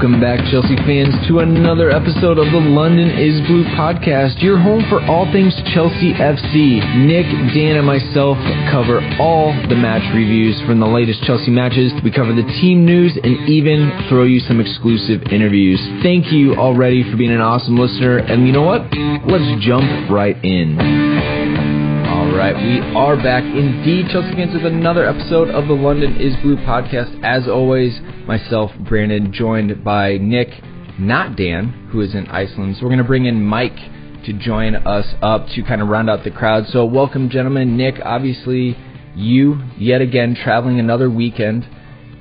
Welcome back, Chelsea fans, to another episode of the London is Blue podcast, your home for all things Chelsea FC. Nick, Dan, and myself cover all the match reviews from the latest Chelsea matches. We cover the team news and even throw you some exclusive interviews. Thank you already for being an awesome listener, and you know what? Let's jump right in. Alright, we are back indeed, Chelsea fans, with another episode of the London is Blue podcast. As always, myself, Brandon, joined by Nick, not Dan, who is in Iceland. So we're going to bring in Mike to join us up to kind of round out the crowd. So welcome, gentlemen. Nick, obviously, you, yet again, traveling another weekend,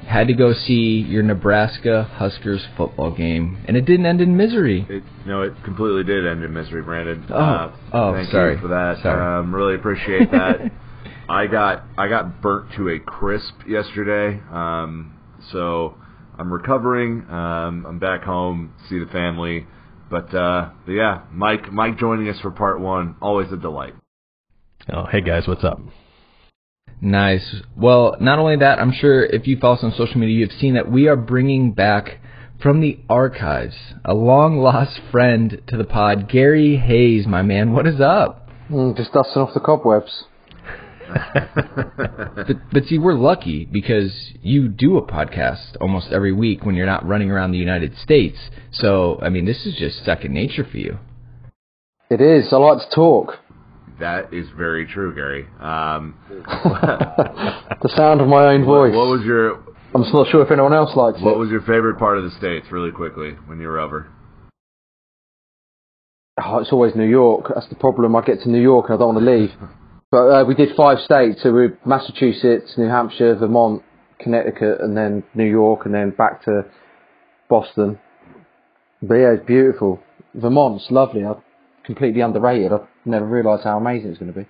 had to go see your Nebraska Huskers football game, and it didn't end in misery. It completely did end in misery, Brandon. Thank you for that. Sorry. Really appreciate that. I got burnt to a crisp yesterday, so I'm recovering. I'm back home, see the family, but yeah, Mike joining us for part one, always a delight. Oh, hey guys, what's up? Nice. Well, not only that, I'm sure if you follow us on social media, you've seen that we are bringing back from the archives a long-lost friend to the pod, Garry Hayes, my man. What is up? Just dusting off the cobwebs. But see, we're lucky because you do a podcast almost every week when you're not running around the United States. So, I mean, this is just second nature for you. It is. I like to talk. That is very true, Garry. The sound of my own voice. What was your... I'm not sure if anyone else likes it. What was your favorite part of the States, really quickly, when you were over? Oh, it's always New York. That's the problem. I get to New York and I don't want to leave. But we did 5 states. So we were Massachusetts, New Hampshire, Vermont, Connecticut, and then New York, and then back to Boston. But yeah, it's beautiful. Vermont's lovely. Completely underrated. I never realised how amazing it's going to be.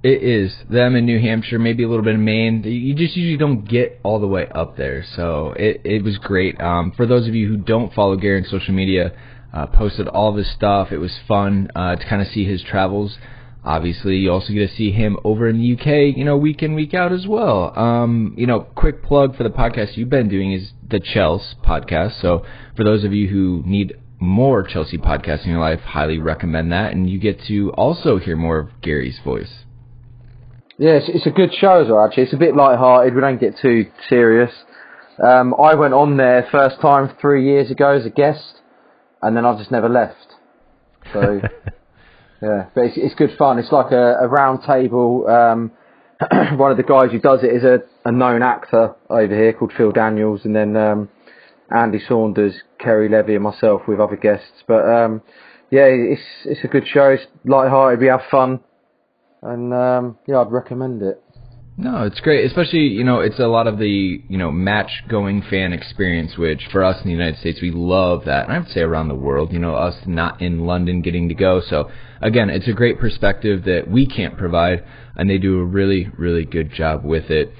It is. Them in New Hampshire, maybe a little bit of Maine. You just usually don't get all the way up there. So it was great. For those of you who don't follow Garry on social media, posted all of his stuff. It was fun to kind of see his travels. Obviously, you also get to see him over in the UK, week in, week out as well. Quick plug for the podcast you've been doing is the Chelsea podcast. So for those of you who need more Chelsea podcasts in your life, highly recommend that, and you get to also hear more of Garry's voice. Yeah, it's a good show as well, actually. It's a bit light-hearted. We don't get too serious. I went on there first time 3 years ago as a guest, and then I've just never left. So, yeah, but it's good fun. It's like a round table. One of the guys who does it is a known actor over here called Phil Daniels, and then Andy Saunders, Kerry Levy, and myself with other guests. But yeah, it's a good show. It's light-hearted. We have fun, and yeah, I'd recommend it. No, it's great, especially it's a lot of the match-going fan experience, which for us in the United States we love that, and I would say around the world. Us not in London getting to go. So again, it's a great perspective that we can't provide, and they do a really, really good job with it.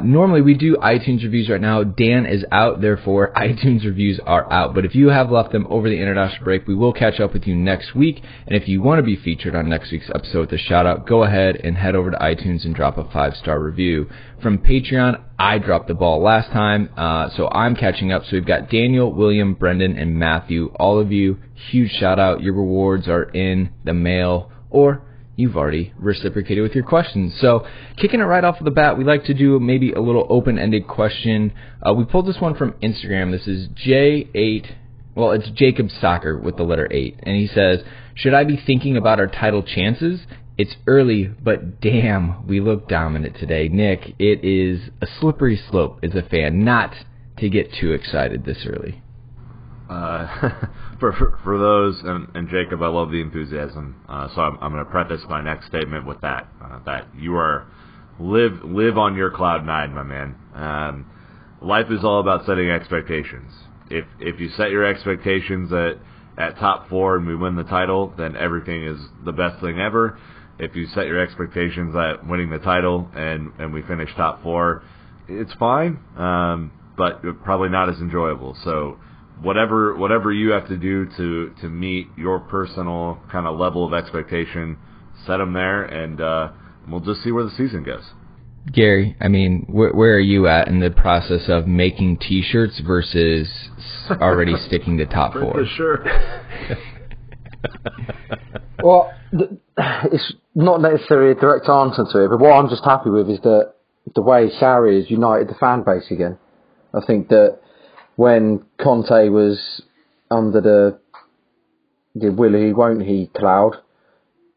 Normally we do iTunes reviews right now. Dan is out, therefore iTunes reviews are out. But if you have left them over the international break, we will catch up with you next week. And if you want to be featured on next week's episode with a shout out, go ahead and head over to iTunes and drop a 5-star review. From Patreon, I dropped the ball last time, so I'm catching up. So we've got Daniel, William, Brendan, and Matthew. All of you, huge shout out. Your rewards are in the mail, or you've already reciprocated with your questions. So kicking it right off of the bat, we like to do maybe a little open-ended question. We pulled this one from Instagram. This is J8. Well, it's Jacob Soccer with the letter 8. And he says, should I be thinking about our title chances? It's early, but damn, we look dominant today. Nick, it is a slippery slope as a fan not to get too excited this early. For those, and Jacob, I love the enthusiasm. So I'm going to preface my next statement with that you are live on your cloud 9, my man. Life is all about setting expectations. If you set your expectations at top 4 and we win the title, then everything is the best thing ever. If you set your expectations at winning the title and we finish top 4, it's fine, but probably not as enjoyable. So whatever you have to do to meet your personal kind of level of expectation, set them there, and we'll just see where the season goes. Gary, I mean, where are you at in the process of making T-shirts versus already sticking to top four? For sure. Well, it's not necessarily a direct answer to it, but what I'm just happy with is that the way Sarri has united the fan base again. I think that when Conte was under the will he, won't he cloud,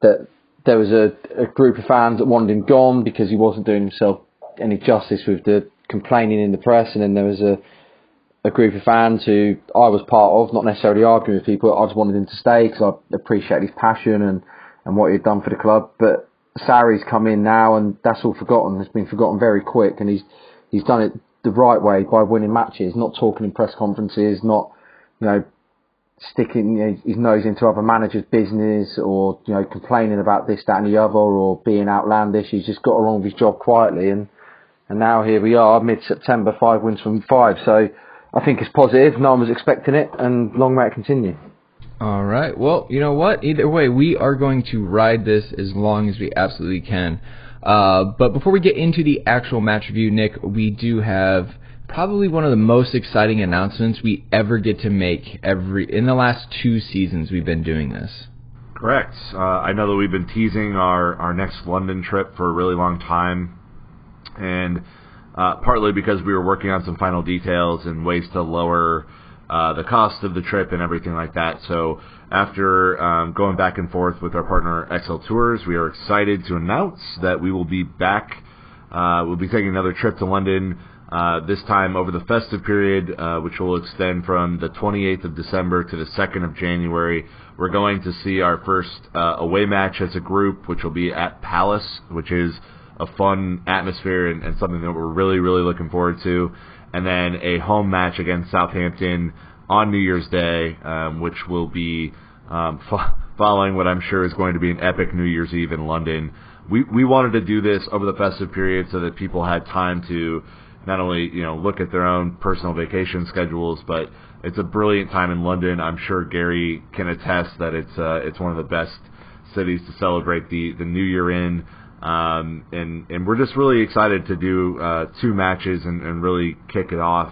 that there was a group of fans that wanted him gone because he wasn't doing himself any justice with the complaining in the press, and then there was a group of fans who I was part of, not necessarily arguing with people. I just wanted him to stay because I appreciate his passion and what he'd done for the club. But Sarri's come in now, and that's all forgotten. It's been forgotten very quick, and he's done it the right way by winning matches, not talking in press conferences, not sticking his nose into other managers' business or complaining about this, that, and the other, or being outlandish. He's just got along with his job quietly, and now here we are, mid-September, 5 wins from 5. So I think it's positive. No one was expecting it, and long may it continue. All right. Well, you know what? Either way, we are going to ride this as long as we absolutely can. But before we get into the actual match review, Nick, we do have probably one of the most exciting announcements we ever get to make in the last 2 seasons we've been doing this. Correct. I know that we've been teasing our next London trip for a really long time, and partly because we were working on some final details and ways to lower the cost of the trip and everything like that. So after going back and forth with our partner XL Tours, we are excited to announce that we will be back. We'll be taking another trip to London, this time over the festive period, which will extend from the 28th of December to the 2nd of January. We're going to see our first away match as a group, which will be at Palace, which is a fun atmosphere and something that we're really, really looking forward to. And then a home match against Southampton on New Year's Day, which will be following what I'm sure is going to be an epic New Year's Eve in London. We wanted to do this over the festive period so that people had time to not only look at their own personal vacation schedules, but it's a brilliant time in London. I'm sure Garry can attest that it's one of the best cities to celebrate the New Year in. And we're just really excited to do 2 matches and really kick it off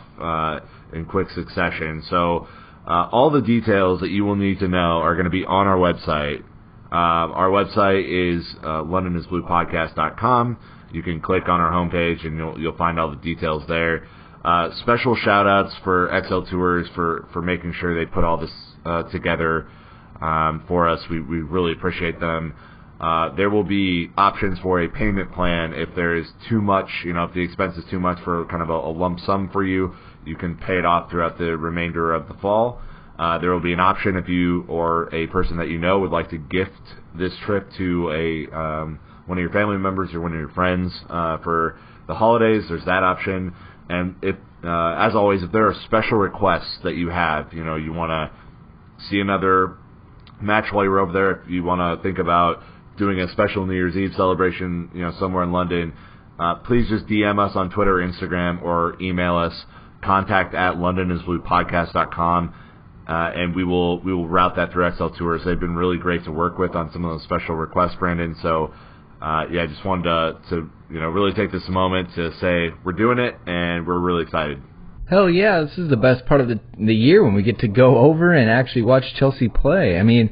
in quick succession. So all the details that you will need to know are going to be on our website. Our website is londonisbluepodcast.com. You can click on our homepage and you'll find all the details there. Special shout outs for XL Tours for making sure they put all this together for us. We really appreciate them. There will be options for a payment plan if there is too much, if the expense is too much for kind of a lump sum for you. You can pay it off throughout the remainder of the fall. There will be an option if you or a person that would like to gift this trip to one of your family members or one of your friends for the holidays. There's that option. And if, as always, if there are special requests that you have, you want to see another match while you're over there, if you want to think about doing a special New Year's Eve celebration, somewhere in London, please just DM us on Twitter or Instagram or email us, contact@londonisbluepodcast.com, and we will route that through XL Tours. They've been really great to work with on some of those special requests, Brandon. So, I just wanted to really take this moment to say we're doing it, and we're really excited. Hell yeah, this is the best part of the year when we get to go over and actually watch Chelsea play. I mean,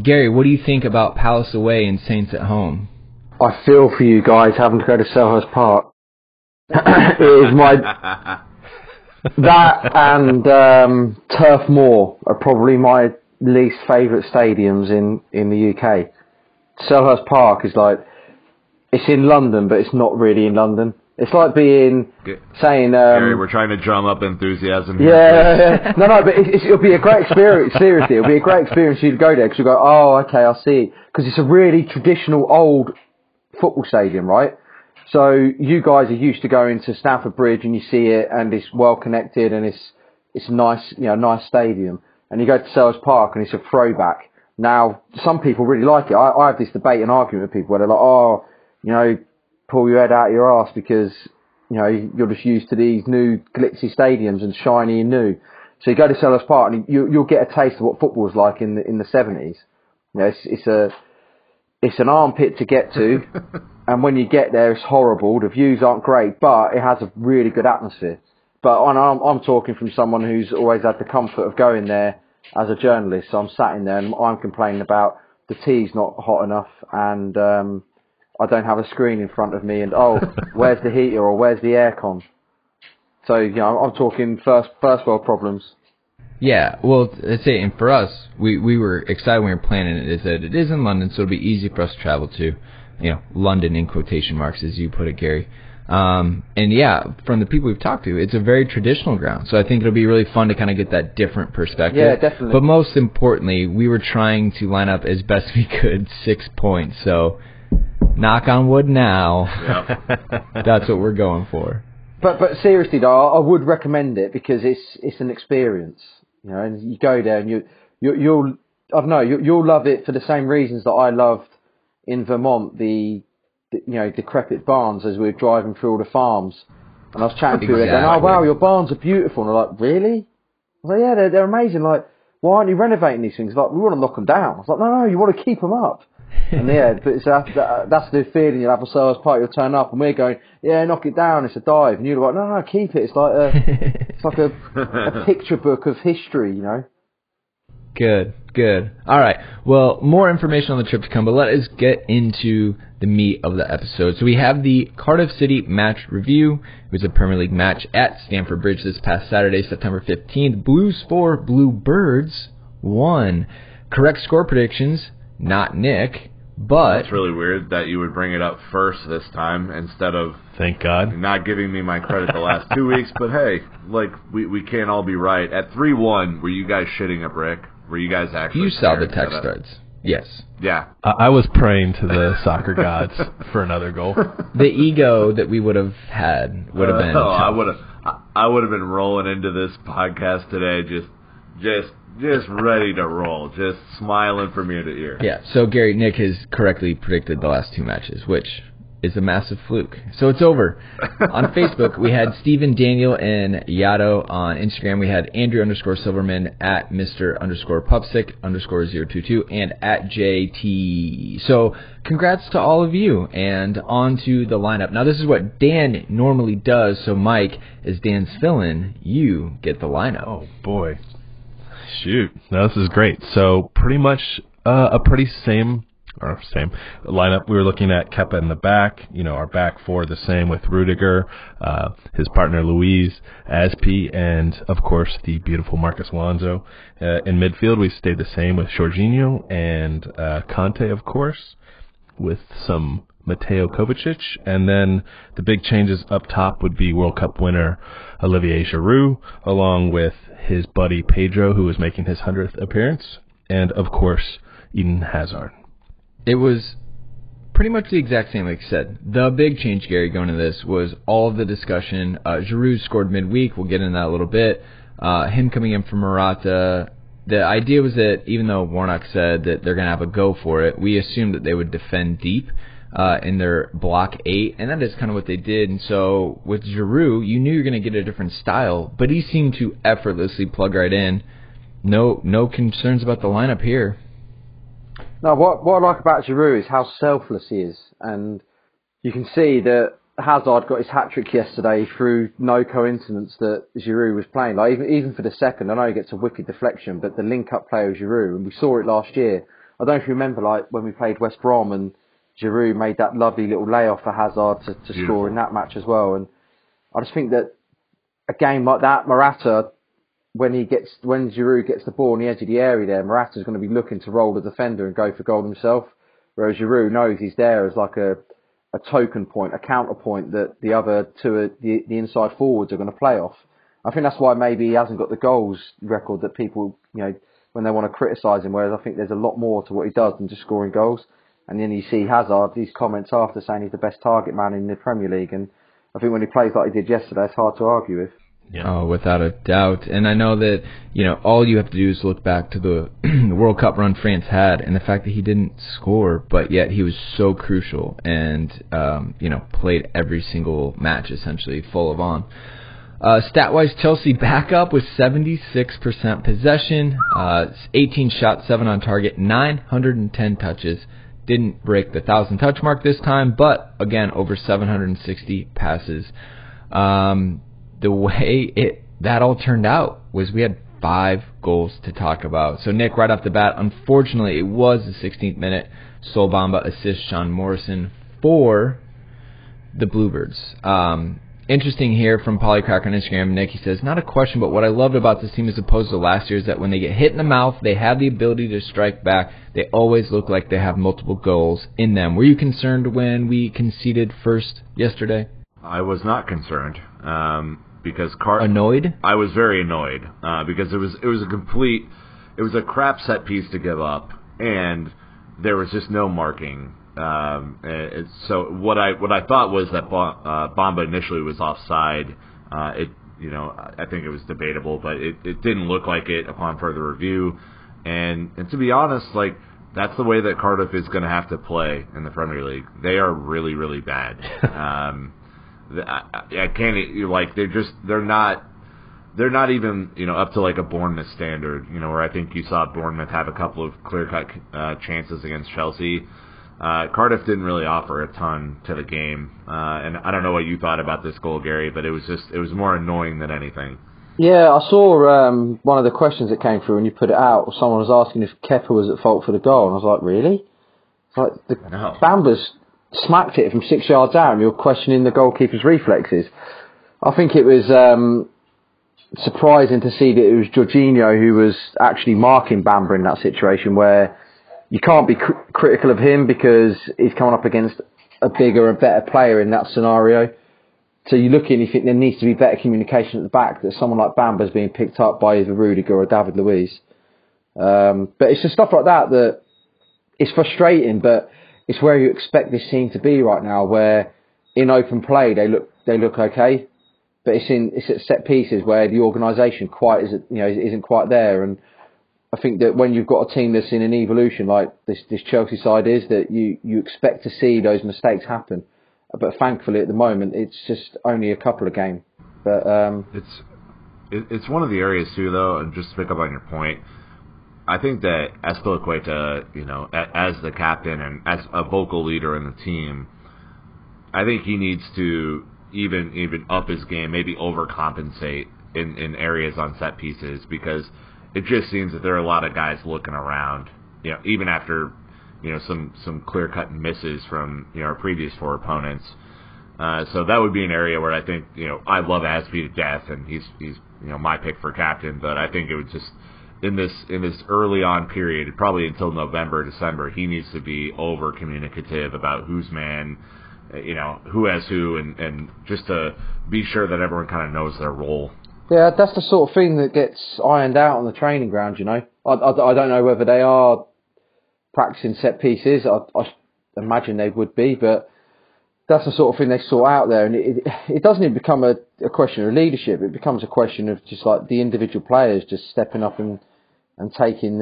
Garry, what do you think about Palace away and Saints at home? I feel for you guys having to go to Selhurst Park. It is that and Turf Moor are probably my least favourite stadiums in the UK. Selhurst Park is it's in London, but it's not really in London. It's like saying... Garry, we're trying to drum up enthusiasm here. Yeah. No, but it'll be a great experience, seriously. It'll be a great experience for you to go there, because you'll go, oh, okay, I see. Because it's a really traditional old football stadium, right? So you guys are used to going to Stamford Bridge and you see it, and it's well connected, and it's a nice, nice stadium. And you go to Selhurst Park and it's a throwback. Now, some people really like it. I have this debate and argument with people where they're like, oh, pull your head out of your arse because, you're just used to these new glitzy stadiums and shiny and new. So you go to Selhurst Park and you'll get a taste of what football was like in the 70s. It's an armpit to get to, And when you get there, it's horrible. The views aren't great, but it has a really good atmosphere. But I'm talking from someone who's always had the comfort of going there as a journalist. So I'm sat in there and I'm complaining about the tea's not hot enough and I don't have a screen in front of me and, where's the heater or where's the aircon? So, I'm talking first world problems. Yeah, well, let's say, and for us, we were excited when we were planning it, is that it is in London, so it'll be easy for us to travel to, London in quotation marks, as you put it, Gary. And yeah, from the people we've talked to, it's a very traditional ground, so I think it'll be really fun to kind of get that different perspective. Yeah, definitely. But most importantly, we were trying to line up as best we could 6 points, so knock on wood now. Yep. That's what we're going for. But seriously though, I would recommend it because it's an experience. And you go there and you'll love it for the same reasons that I loved in Vermont the decrepit barns as we were driving through all the farms. And I was chatting to people going, "Oh wow, your barns are beautiful." And they're like, "Really?" I was like, "Yeah, they're amazing. Like, why aren't you renovating these things?" Like, we want to knock them down. I was like, "No, you want to keep them up." And yeah, but that's the feeling you'll have a sales party. You'll turn up and we're going, "Yeah, knock it down. It's a dive." And you're like, "No, keep it. It's like a picture book of history, Good. All right. Well, more information on the trip to come, but let us get into the meat of the episode. So we have the Cardiff City match review. It was a Premier League match at Stamford Bridge this past Saturday, September 15th. Blues 4, Bluebirds 1. Correct score predictions, not Nick, but... It's really weird that you would bring it up first this time instead of... Thank God. Not giving me my credit the last 2 weeks, but hey, we can't all be right. At 3-1, were you guys shitting at Rick? Were you guys actually... You saw the text threads. Yes. Yeah. I was praying to the soccer gods for another goal. The ego that we would have had would have been... I would have been rolling into this podcast today just ready to roll, just smiling from ear to ear. Yeah, so Gary, Nick has correctly predicted the last 2 matches, which is a massive fluke. So it's over. On Facebook, we had Stephen, Daniel, and Yato. On Instagram, we had Andrew_Silverman at Mr_Pupsick_022 and at JT. So congrats to all of you, and on to the lineup. Now, this is what Dan normally does, so Mike, as Dan's fill-in, you get the lineup. Oh, boy. Shoot. No, this is great. So pretty much a pretty same lineup. We were looking at Kepa in the back. Our back four the same with Rudiger, his partner Luiz, Aspi, and of course the beautiful Marcus Alonso. In midfield, we stayed the same with Jorginho and Conte, of course, with some Mateo Kovacic. And then the big changes up top would be World Cup winner Olivier Giroud, along with his buddy Pedro, who was making his 100th appearance, and of course Eden Hazard. It was pretty much the exact same, like I said. The big change, Gary, going into this was all of the discussion. Giroud scored midweek. We'll get into that a little bit. Him coming in from Morata. The idea was that even though Warnock said that they're going to have a go for it, we assumed that they would defend deep in their block 8, and that is kind of what they did. And so with Giroud, you knew you were going to get a different style, but he seemed to effortlessly plug right in. No concerns about the lineup here. No, what I like about Giroud is how selfless he is, and you can see that Hazard got his hat-trick yesterday through no coincidence that Giroud was playing. Like even for the second, I know he gets a wicked deflection, but the link-up play of Giroud, and we saw it last year. I don't know if you remember, like when we played West Brom and Giroud made that lovely little layoff for Hazard to score in that match as well. And I just think that a game like that, Morata, when Giroud gets the ball on the edge of the area there, Morata's going to be looking to roll the defender and go for goal himself, whereas Giroud knows he's there as like a token point, a counter point that the other two, the inside forwards are going to play off. I think that's why maybe he hasn't got the goals record that people, when they want to criticise him, whereas I think there's a lot more to what he does than just scoring goals. And then you see Hazard, these comments after saying he's the best target man in the Premier League, and I think when he plays like he did yesterday, it's hard to argue with. Yeah. Oh, without a doubt. And I know that, all you have to do is look back to the World Cup run France had and the fact that he didn't score, but yet he was so crucial and, played every single match essentially full of on. Stat-wise, Chelsea back up with 76% possession, 18 shots, 7 on target, 910 touches. Didn't break the 1,000 touch mark this time, but again, over 760 passes. The way that all turned out was we had 5 goals to talk about. So Nick, right off the bat, unfortunately, it was the 16th minute. Sol Bamba assists Sean Morrison for the Bluebirds. Interesting here from Polycrack on Instagram. Nick, he says, not a question, but what I loved about this team as opposed to last year is that when they get hit in the mouth, they have the ability to strike back. They always look like they have multiple goals in them. Were you concerned when we conceded first yesterday? I was not concerned because annoyed? I was very annoyed because it was a crap set piece to give up, and there was just no marking. So what I thought was that Bamba initially was offside. I think it was debatable, but it didn't look like it upon further review. And to be honest, like, that's the way that Cardiff is going to have to play in the Premier League. They are really, really bad. I can't, like, they're not even, up to like a Bournemouth standard, where I think you saw Bournemouth have a couple of clear-cut chances against Chelsea. Cardiff didn't really offer a ton to the game, and I don't know what you thought about this goal, Gary, but it was more annoying than anything. Yeah, I saw one of the questions that came through when you put it out. Someone was asking if Kepa was at fault for the goal, and I was like, really? It's like Bamba's smacked it from 6 yards out, and you're questioning the goalkeeper's reflexes. I think it was surprising to see that it was Jorginho who was actually marking Bamba in that situation, where you can't be critical of him because he's coming up against a bigger and better player in that scenario. So you look in, you think there needs to be better communication at the back, that someone like Bamba's being picked up by either Rudiger or David Luiz. But it's just stuff like that it's frustrating, but it's where you expect this team to be right now, where in open play they look okay, but it's at set pieces where the organisation isn't quite there. And I think that when you've got a team that's in an evolution like this Chelsea side is, that you expect to see those mistakes happen. But thankfully, at the moment, it's just only a couple of games. But it's one of the areas too, though. And just to pick up on your point, I think that Azpilicueta, as the captain and as a vocal leader in the team, I think he needs to even up his game, maybe overcompensate in areas on set pieces, because it just seems that there are a lot of guys looking around, even after some clear-cut misses from our previous 4 opponents. So that would be an area where I think I love Azpi to death, and he's my pick for captain. But I think it would just in this early on period, probably until November, December, he needs to be over communicative about who's man, who has who, and just to be sure that everyone kind of knows their role. Yeah, that's the sort of thing that gets ironed out on the training ground. I don't know whether they are practicing set pieces. I imagine they would be, but that's the sort of thing they sort out there. And it doesn't even become a question of leadership. It becomes a question of just like the individual players just stepping up and taking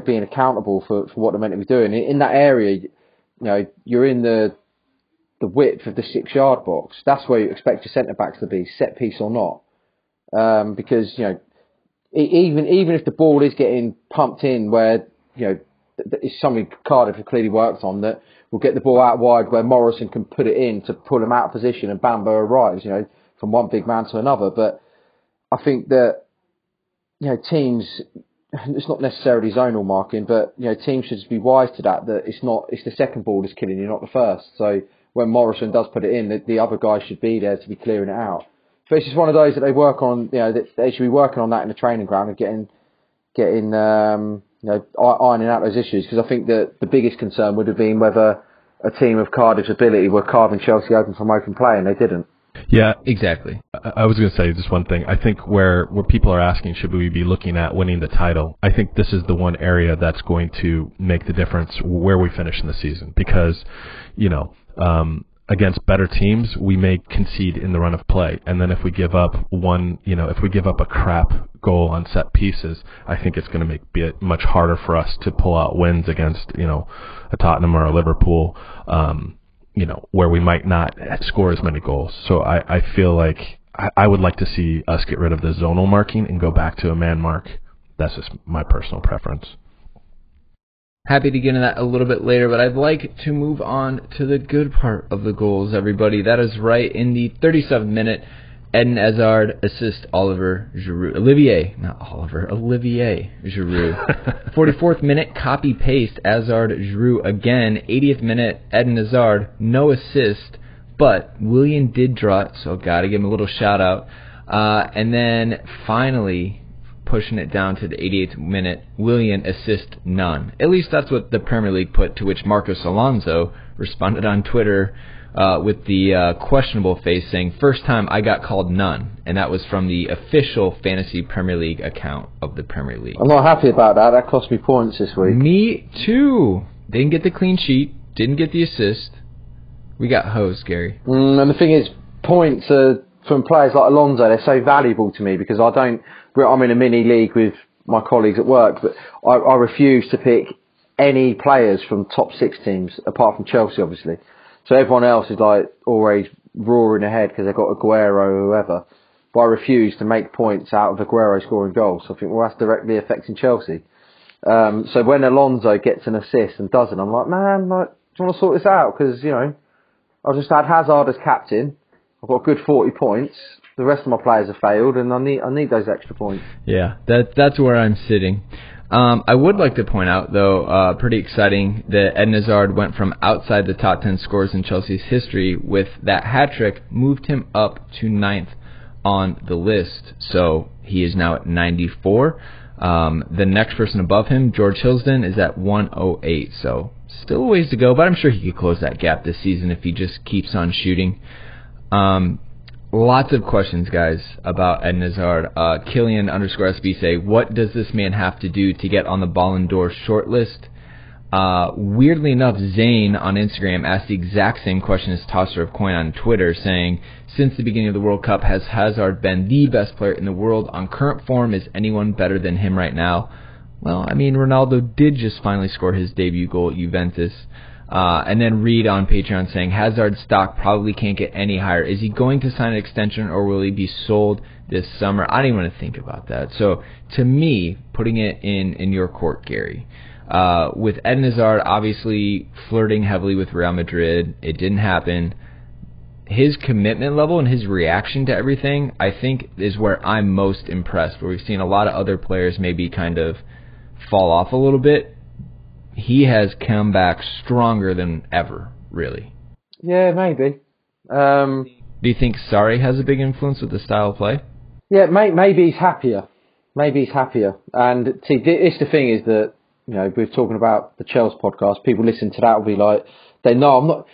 being accountable for what they're meant to be doing. In that area, you're in the width of the 6 yard box. That's where you expect your centre backs to be, set piece or not. Because even if the ball is getting pumped in, where it's something Cardiff have clearly worked on, that will get the ball out wide where Morrison can put it in to pull him out of position and Bamba arrives, from one big man to another. But I think that teams, it's not necessarily zonal marking, but teams should just be wise to that it's the second ball that's killing you, not the first. So when Morrison does put it in, the other guys should be there to be clearing it out. So it's just one of those that they work on. That they should be working on that in the training ground and getting ironing out those issues. Because I think that the biggest concern would have been whether a team of Cardiff's ability were carving Chelsea open from open play, and they didn't. Yeah, exactly. I was going to say just one thing. I think where people are asking, should we be looking at winning the title? I think this is the one area that's going to make the difference where we finish in the season, because against better teams, we may concede in the run of play. And then if we give up a crap goal on set pieces, I think it's going to be it much harder for us to pull out wins against, a Tottenham or a Liverpool, where we might not score as many goals. So I feel like I would like to see us get rid of the zonal marking and go back to a man mark. That's just my personal preference. Happy to get into that a little bit later, but I'd like to move on to the good part of the goals, everybody. That is right. In the 37th minute, Eden Hazard assists Olivier Giroud. Olivier Giroud. 44th minute, copy-paste, Hazard Giroud again. 80th minute, Eden Hazard, no assist, but Willian did draw it, so got to give him a little shout-out. And then finally, pushing it down to the 88th minute, Willian assist none. At least that's what the Premier League put, to which Marcos Alonso responded on Twitter with the questionable face saying, first time I got called none. And that was from the official Fantasy Premier League account of the Premier League. I'm not happy about that. That cost me points this week. Me too. Didn't get the clean sheet. Didn't get the assist. We got hosed, Gary. And the thing is, points are, from players like Alonso, they're so valuable to me because I'm in a mini league with my colleagues at work, but I refuse to pick any players from top 6 teams, apart from Chelsea, obviously. So everyone else is like always roaring ahead because they've got Aguero or whoever. But I refuse to make points out of Aguero scoring goals. So I think, well, that's directly affecting Chelsea. So when Alonso gets an assist and doesn't, I'm like, man, do you want to sort this out? Because, I just had Hazard as captain. I've got a good 40 points. The rest of my players have failed, and I need those extra points. Yeah, that's where I'm sitting. I would like to point out, though, pretty exciting, that Eden Hazard went from outside the top 10 scorers in Chelsea's history with that hat-trick, moved him up to 9th on the list. So he is now at 94. The next person above him, George Hillsden, is at 108. So still a ways to go, but I'm sure he could close that gap this season if he just keeps on shooting. Lots of questions, guys, about Eden Hazard. Killian_SB say, what does this man have to do to get on the Ballon d'Or shortlist? Weirdly enough, Zane on Instagram asked the exact same question as Tosser of Coin on Twitter, saying, since the beginning of the World Cup, has Hazard been the best player in the world? On current form, is anyone better than him right now? Well, I mean, Ronaldo did just finally score his debut goal at Juventus. And then Reed on Patreon saying, Hazard's stock probably can't get any higher. Is he going to sign an extension or will he be sold this summer? I don't even want to think about that. So to me, putting it in your court, Gary, with Eden Hazard obviously flirting heavily with Real Madrid, it didn't happen. His commitment level and his reaction to everything, I think, is where I'm most impressed, where we've seen a lot of other players maybe kind of fall off a little bit. He has come back stronger than ever, really. Yeah, maybe. Do you think Sarri has a big influence with the style of play? Yeah, maybe he's happier. And see, it's the thing is that, we're talking about the Chelsea podcast. People listen to that will be like, they know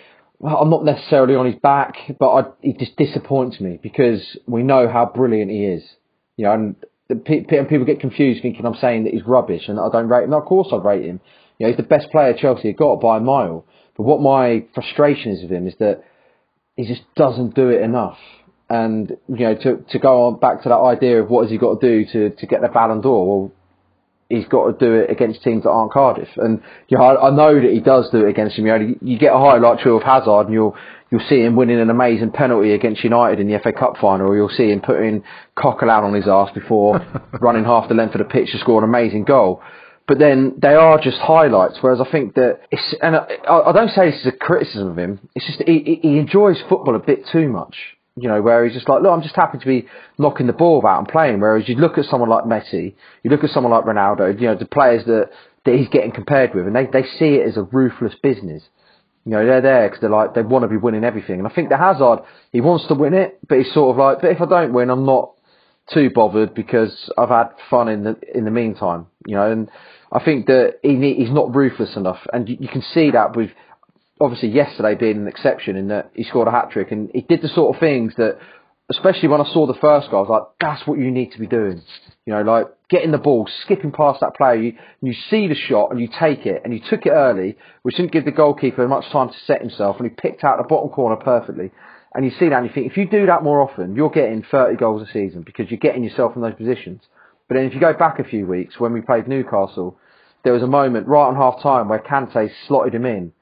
I'm not necessarily on his back, but he just disappoints me because we know how brilliant he is. And people get confused thinking I'm saying that he's rubbish and I don't rate him. No, of course I rate him. He's the best player Chelsea have got by a mile. But what my frustration is with him is that he just doesn't do it enough. And, to go on back to that idea of what has he got to do to get the Ballon d'Or, well, he's got to do it against teams that aren't Cardiff. And, I know that he does do it against them. You get a highlight reel of Hazard and you'll see him winning an amazing penalty against United in the FA Cup final, or you'll see him putting Coquelin on his arse before running half the length of the pitch to score an amazing goal. But then they are just highlights, whereas I think that and I don't say this is a criticism of him, it's just he enjoys football a bit too much, where he's just like, look, I'm just happy to be knocking the ball about and playing, whereas you look at someone like Messi, you look at someone like Ronaldo, the players that he's getting compared with, and they see it as a ruthless business. They're there because they want to be winning everything. And I think the Hazard, he wants to win it, but he's sort of like, but if I don't win, I'm not too bothered because I've had fun in the meantime, and I think that he's not ruthless enough, and you can see that with obviously yesterday being an exception in that he scored a hat-trick and he did the sort of things that, especially when I saw the first goal, I was like, that's what you need to be doing, like getting the ball, skipping past that player, you see the shot and you take it, and you took it early, which didn't give the goalkeeper much time to set himself, and he picked out the bottom corner perfectly. And you see that and you think, if you do that more often, you're getting 30 goals a season because you're getting yourself in those positions. But then if you go back a few weeks, when we played Newcastle, there was a moment right on half-time where Kante slotted him in.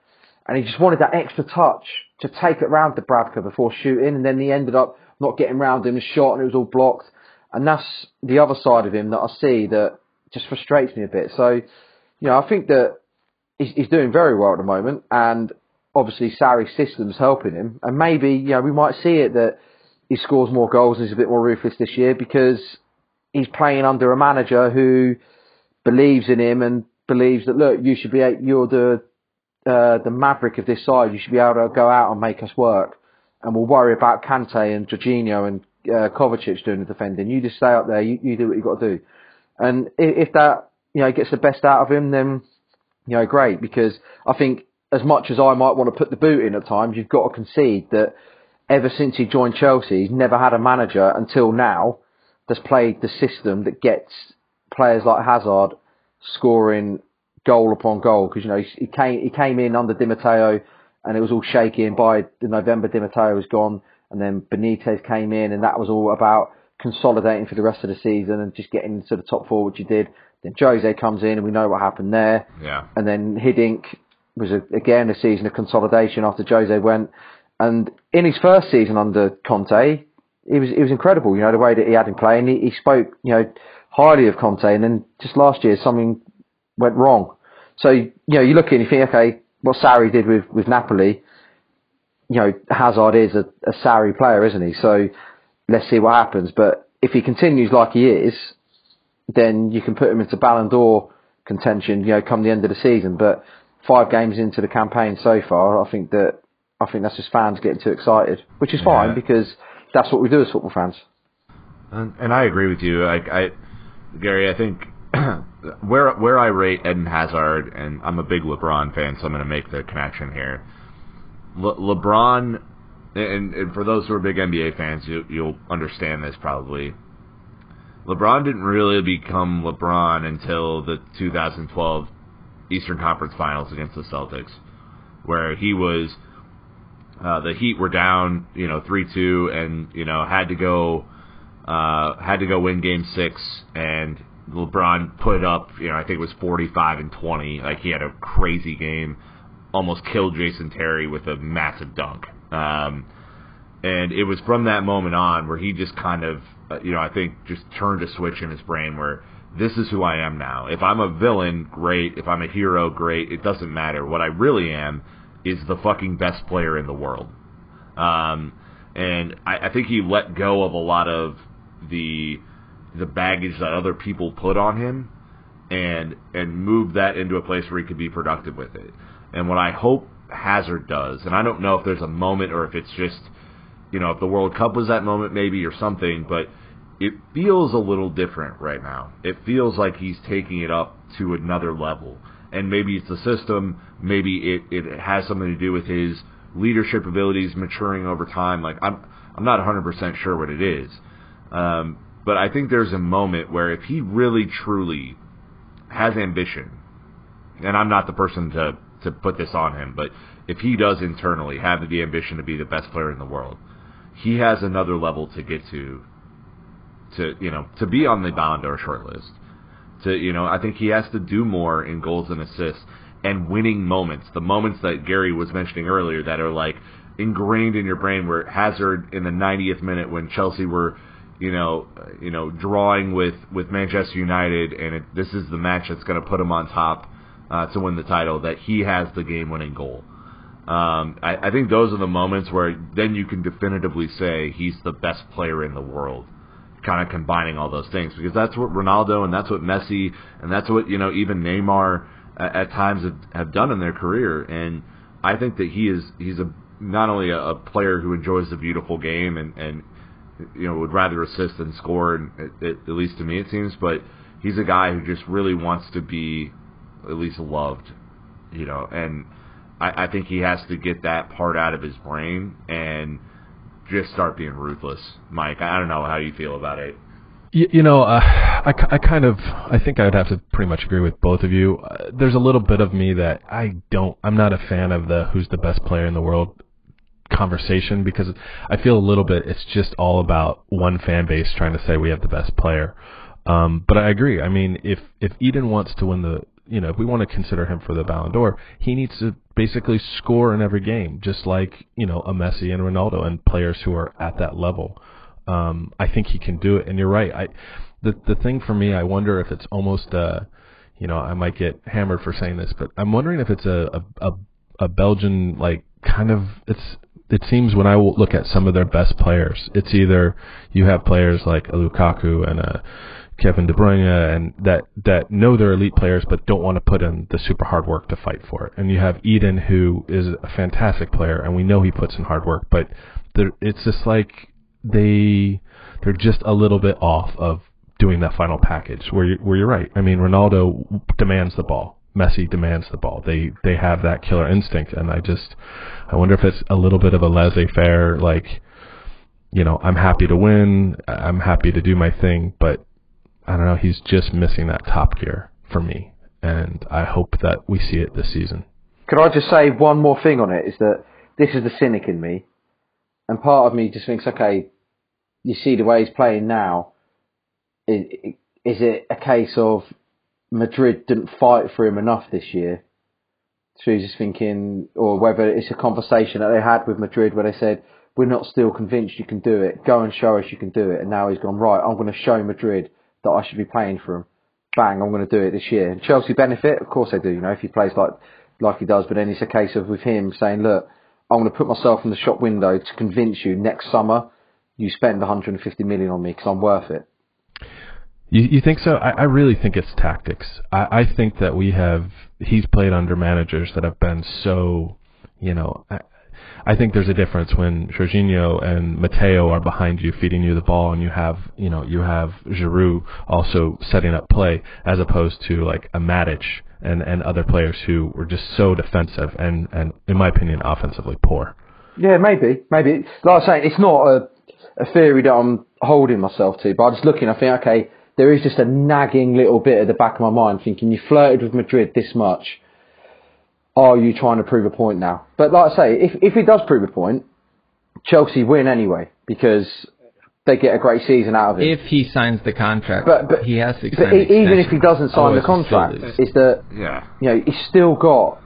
And he just wanted that extra touch to take it round to Bradker before shooting. And then he ended up not getting round him, the shot, and it was all blocked. And that's the other side of him that I see that just frustrates me a bit. So, I think that he's doing very well at the moment, and obviously Sarri's system's helping him. And maybe we might see it that he scores more goals and is a bit more ruthless this year because he's playing under a manager who believes in him and believes that, look, you're the maverick of this side. You should be able to go out and make us work, and we'll worry about Kante and Jorginho and Kovacic doing the defending. You just stay up there. You do what you've got to do. And if that gets the best out of him, then great. Because I think as much as I might want to put the boot in at times, you've got to concede that ever since he joined Chelsea, he's never had a manager until now that's played the system that gets players like Hazard scoring goal upon goal. Because he came in under Di Matteo and it was all shaky, and by the November Di Matteo was gone, and then Benitez came in, and that was all about consolidating for the rest of the season and just getting to the top four, which he did. Then Jose comes in, and we know what happened there. Yeah. And then Hiddink was again a season of consolidation after Jose went. And in his first season under Conte, he was incredible. The way that he had him playing, he spoke highly of Conte, and then just last year something went wrong. So you look at it and you think, okay, what Sarri did with Napoli, Hazard is a Sarri player, isn't he? So let's see what happens. But if he continues like he is, then you can put him into Ballon d'Or contention, come the end of the season. But 5 games into the campaign so far, I think that's just fans getting too excited, which is fine because that's what we do as football fans. And I agree with you. Gary, I think where I rate Eden Hazard, and I'm a big LeBron fan, so I'm going to make the connection here. LeBron, and for those who are big NBA fans, you'll understand this probably. LeBron didn't really become LeBron until the 2012 Eastern Conference Finals against the Celtics, where he was the Heat were down 3-2 and had to go win Game 6, and LeBron put up I think it was 45 and 20. Like, he had a crazy game, almost killed Jason Terry with a massive dunk. And it was from that moment on where he just kind of, I think just turned a switch in his brain where this is who I am now. If I'm a villain, great. If I'm a hero, great. It doesn't matter. What I really am is the fucking best player in the world. And I think he let go of a lot of the baggage that other people put on him and moved that into a place where he could be productive with it. And what I hope Hazard does, and I don't know if there's a moment or if it's just, if the World Cup was that moment maybe or something, but it feels a little different right now. It feels like he's taking it up to another level. And maybe it's the system, maybe it has something to do with his leadership abilities maturing over time. Like, I'm not 100% sure what it is. But I think there's a moment where if he really truly has ambition, and I'm not the person to put this on him, but if he does internally have the ambition to be the best player in the world, he has another level to get to be on the Ballon d'Or shortlist. I think he has to do more in goals and assists and winning moments. The moments that Gary was mentioning earlier that are like ingrained in your brain, where Hazard in the 90th minute when Chelsea were drawing with Manchester United, and this is the match that's going to put him on top to win the title, that he has the game-winning goal. I think those are the moments where then you can definitively say he's the best player in the world, kind of combining all those things, because that's what Ronaldo and that's what Messi and that's what even Neymar at times have done in their career. And I think that he's not only a player who enjoys the beautiful game and would rather assist than score, and at least to me it seems, but he's a guy who just really wants to be at least loved, and I think he has to get that part out of his brain and just start being ruthless. Mike, I don't know how you feel about it. I think I would have to pretty much agree with both of you. There's a little bit of me that I'm not a fan of the who's the best player in the world conversation, because I feel a little bit it's just all about one fan base trying to say we have the best player. But I agree. I mean, if Eden wants to win if we want to consider him for the Ballon d'Or, he needs to basically score in every game, just like, a Messi and Ronaldo and players who are at that level. I think he can do it. And you're right. The thing for me, I wonder if it's almost I might get hammered for saying this, but I'm wondering if it's a Belgian, like, kind of, it seems when I look at some of their best players, it's either you have players like a Lukaku and a Kevin De Bruyne, and that know they're elite players but don't want to put in the super hard work to fight for it. And you have Eden, who is a fantastic player, and we know he puts in hard work, but it's just like they're just a little bit off of doing that final package. Where you're right. I mean, Ronaldo demands the ball. Messi demands the ball. They have that killer instinct, and I wonder if it's a little bit of a laissez-faire, like, I'm happy to win, I'm happy to do my thing, but I don't know, he's just missing that top gear for me, and I hope that we see it this season. Could I just say one more thing on it, is that this is the cynic in me, and part of me just thinks, okay, you see the way he's playing now, is it a case of Madrid didn't fight for him enough this year? So he's just thinking, or whether it's a conversation that they had with Madrid where they said, we're not still convinced you can do it, go and show us you can do it, and now he's gone, right, I'm going to show Madrid that I should be playing for him. Bang, I'm going to do it this year. And Chelsea benefit, of course they do, if he plays like he does, but then it's a case of with him saying, look, I'm going to put myself in the shop window to convince you next summer you spend 150 million on me because I'm worth it. You think so? I really think it's tactics. I think that he's played under managers that have been so, I think there's a difference when Jorginho and Mateo are behind you, feeding you the ball, and you have Giroud also setting up play, as opposed to like a Matic and other players who were just so defensive and in my opinion, offensively poor. Yeah, maybe. Like I was saying, it's not a theory that I'm holding myself to, but I'm just looking, I think, okay, there is just a nagging little bit at the back of my mind thinking, you flirted with Madrid this much, are you trying to prove a point now? But like I say, if he does prove a point, Chelsea win anyway, because they get a great season out of it. If he signs the contract, but he has to sign but even if he doesn't sign the contract, is that he's still got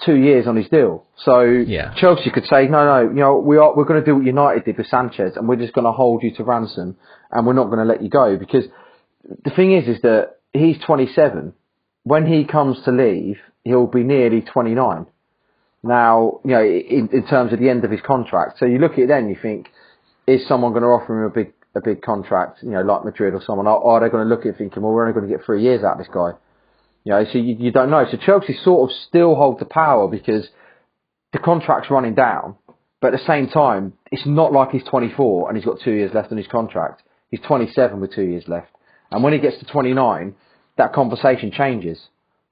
2 years on his deal. So Chelsea could say, no, we're going to do what United did with Sanchez, and we're just going to hold you to ransom, and we're not going to let you go. Because the thing is that he's 27. When he comes to leave, he'll be nearly 29. Now, in terms of the end of his contract. So you look at it then, you think, is someone going to offer him a big contract, like Madrid or someone? Or are they going to look at it thinking, well, we're only going to get 3 years out of this guy? So you don't know. So Chelsea sort of still hold the power because the contract's running down. But at the same time, it's not like he's 24 and he's got 2 years left on his contract. He's 27 with 2 years left. And when he gets to 29, that conversation changes.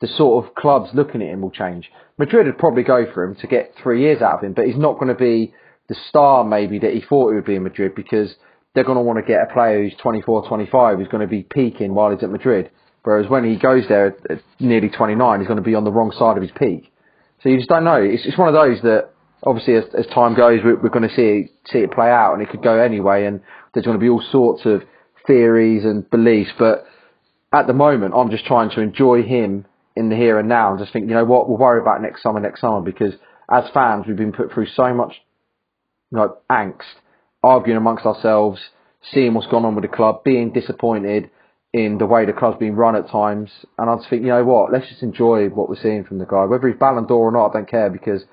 The sort of clubs looking at him will change. Madrid would probably go for him to get 3 years out of him, but he's not going to be the star maybe that he thought he would be in Madrid, because they're going to want to get a player who's 24, 25, who's going to be peaking while he's at Madrid. Whereas when he goes there at nearly 29, he's going to be on the wrong side of his peak. So you just don't know. It's one of those that obviously as time goes, we're going to see it play out, and it could go anyway, and there's going to be all sorts of theories and beliefs. But at the moment, I'm just trying to enjoy him in the here and now, and just think, you know what, we'll worry about next summer, because as fans, we've been put through so much angst, arguing amongst ourselves, seeing what's gone on with the club, being disappointed in the way the club's been run at times. And I just think, you know what, let's just enjoy what we're seeing from the guy. Whether he's Ballon d'Or or not, I don't care, because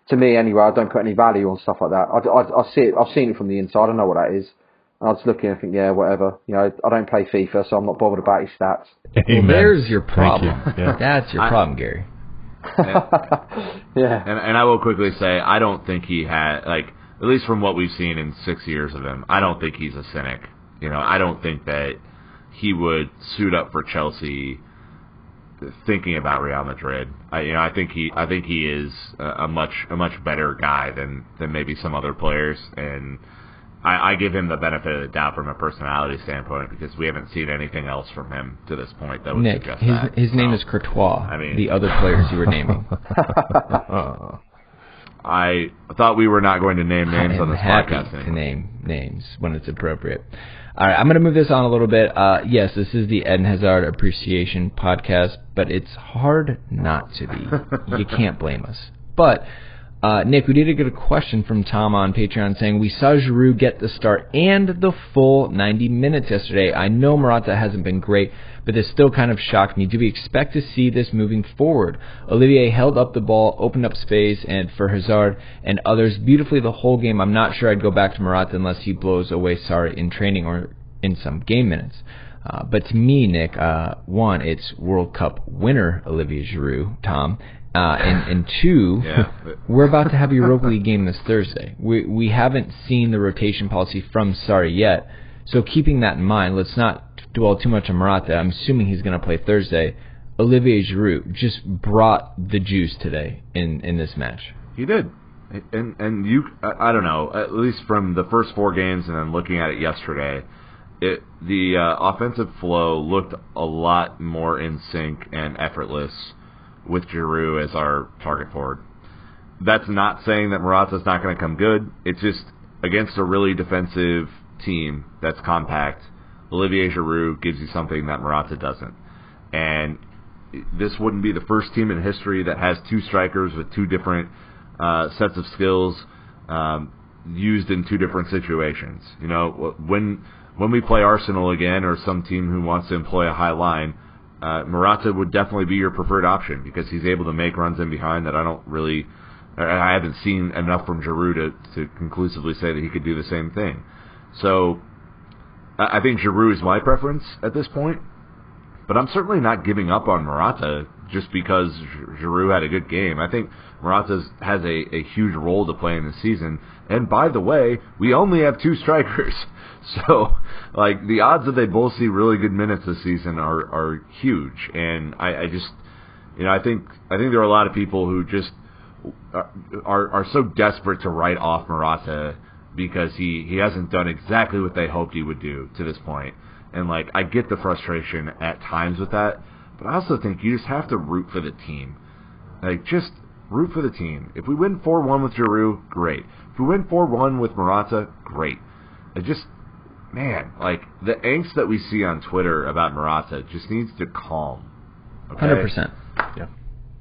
to me anyway, I don't put any value on stuff like that. I see it, I've seen it from the inside, I know what that is. And I just look at it and think, yeah, whatever. I don't play FIFA, so I'm not bothered about his stats. Well, there's your problem. Yeah. That's your problem, Gary. Yeah. And I will quickly say, I don't think he had, at least from what we've seen in 6 years of him, I don't think he's a cynic. I don't think that he would suit up for Chelsea thinking about Real Madrid. I think he is a much better guy than maybe some other players, and I give him the benefit of the doubt from a personality standpoint, because we haven't seen anything else from him to this point that would suggest that. His name is Courtois. The other players you were naming. I thought we were not going to name names on this podcast anymore. To name names when it's appropriate. All right, I'm going to move this on a little bit. Yes, this is the Eden Hazard Appreciation Podcast, but it's hard not to be. You can't blame us. But Nick, we did get a question from Tom on Patreon saying, we saw Giroud get the start and the full 90 minutes yesterday. I know Morata hasn't been great, but this still kind of shocked me. Do we expect to see this moving forward? Olivier held up the ball, opened up space and for Hazard and others beautifully the whole game. I'm not sure I'd go back to Morata unless he blows away Sarri in training or in some game minutes. But to me, Nick, one, it's World Cup winner Olivier Giroud, Tom. And two, we're about to have a Europa League game this Thursday. We haven't seen the rotation policy from Sarri yet, so keeping that in mind, let's not dwell too much on Morata. I'm assuming he's going to play Thursday. Olivier Giroud just brought the juice today in this match. He did. And you, I don't know, at least from the first 4 games and then looking at it yesterday, the offensive flow looked a lot more in sync and effortless with Giroud as our target forward. That's not saying that Morata's not going to come good. It's just against a really defensive team that's compact, Olivier Giroud gives you something that Morata doesn't. And this wouldn't be the first team in history that has 2 strikers with 2 different sets of skills used in 2 different situations. You know, when we play Arsenal again or some team who wants to employ a high line, Morata would definitely be your preferred option because he's able to make runs in behind that I haven't seen enough from Giroud to conclusively say that he could do the same thing. So I think Giroud is my preference at this point, but I'm certainly not giving up on Morata just because Giroud had a good game. I think Morata has a huge role to play in the season. And by the way, we only have 2 strikers. So, like, the odds that they both see really good minutes this season are huge. And I just, you know, I think there are a lot of people who just are so desperate to write off Morata because he hasn't done exactly what they hoped he would do to this point. And, like, I get the frustration at times with that, but I also think you just have to root for the team. Like, just root for the team. If we win 4-1 with Giroud, great. If we win 4-1 with Morata, great. Man, like, the angst that we see on Twitter about Morata just needs to calm. Okay? 100%. Yeah.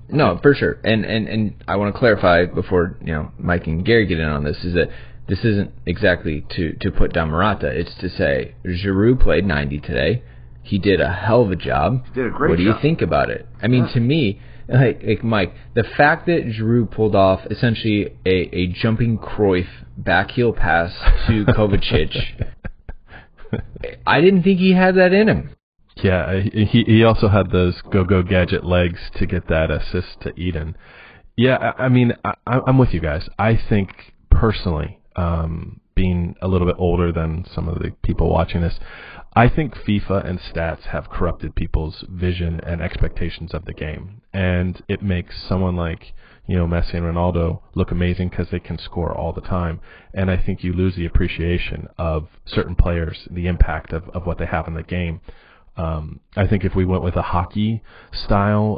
No, for sure. And I want to clarify before, you know, Mike and Gary get in on this, is that this isn't exactly to put down Morata. It's to say Giroud played 90 today. He did a hell of a job. He did a great job. What do you think about it? I mean, to me, like Mike, the fact that Giroud pulled off essentially a jumping Cruyff backheel pass to Kovacic, I didn't think he had that in him. Yeah, he also had those go-go gadget legs to get that assist to Eden. Yeah, I mean, I'm with you guys. I think personally, being a little bit older than some of the people watching this, I think FIFA and stats have corrupted people's vision and expectations of the game. And it makes someone like, you know, Messi and Ronaldo look amazing because they can score all the time. And I think you lose the appreciation of certain players, the impact of what they have in the game. I think if we went with a hockey style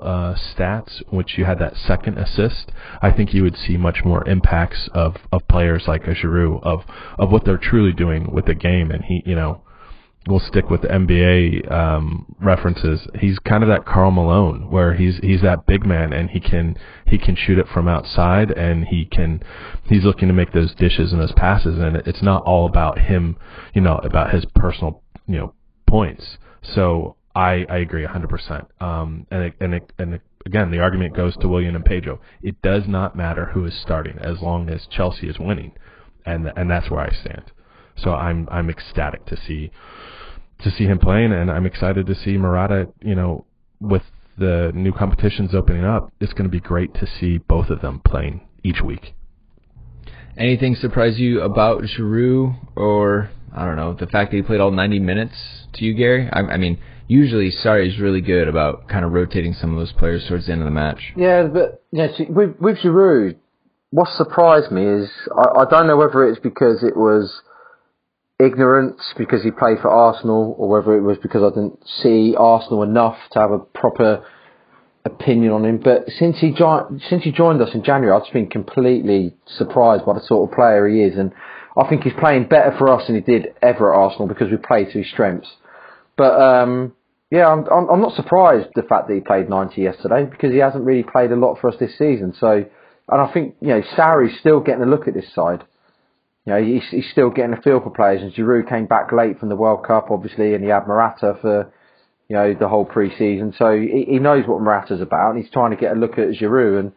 stats, which you had that second assist, I think you would see much more impacts of players like a Giroud, of what they're truly doing with the game. And he, you know, we'll stick with the NBA references. He's kind of that Karl Malone, where he's that big man and he can shoot it from outside, and he's looking to make those dishes and those passes, and it's not all about him, you know, about his personal, you know, points. So I agree 100%. And again, the argument goes to Willian and Pedro. It does not matter who is starting as long as Chelsea is winning, and that's where I stand. So I'm ecstatic to see him playing, and I'm excited to see Morata. You know, with the new competitions opening up, it's going to be great to see both of them playing each week. Anything surprise you about Giroud, or I don't know, the fact that he played all 90 minutes to you, Gary? I mean, usually Sarri is really good about kind of rotating some of those players towards the end of the match. Yeah, but with Giroud, what surprised me is I don't know whether it's because it was ignorance because he played for Arsenal, or whether it was because I didn't see Arsenal enough to have a proper opinion on him. But since he joined us in January, I've just been completely surprised by the sort of player he is, and I think he's playing better for us than he did ever at Arsenal because we play to his strengths. But yeah, I'm not surprised the fact that he played 90 yesterday, because he hasn't really played a lot for us this season. So And I think, Sarri's still getting a look at this side. He's still getting a feel for players. And Giroud came back late from the World Cup, obviously, and he had Morata for, the whole pre-season. So he knows what Morata's about, and he's trying to get a look at Giroud and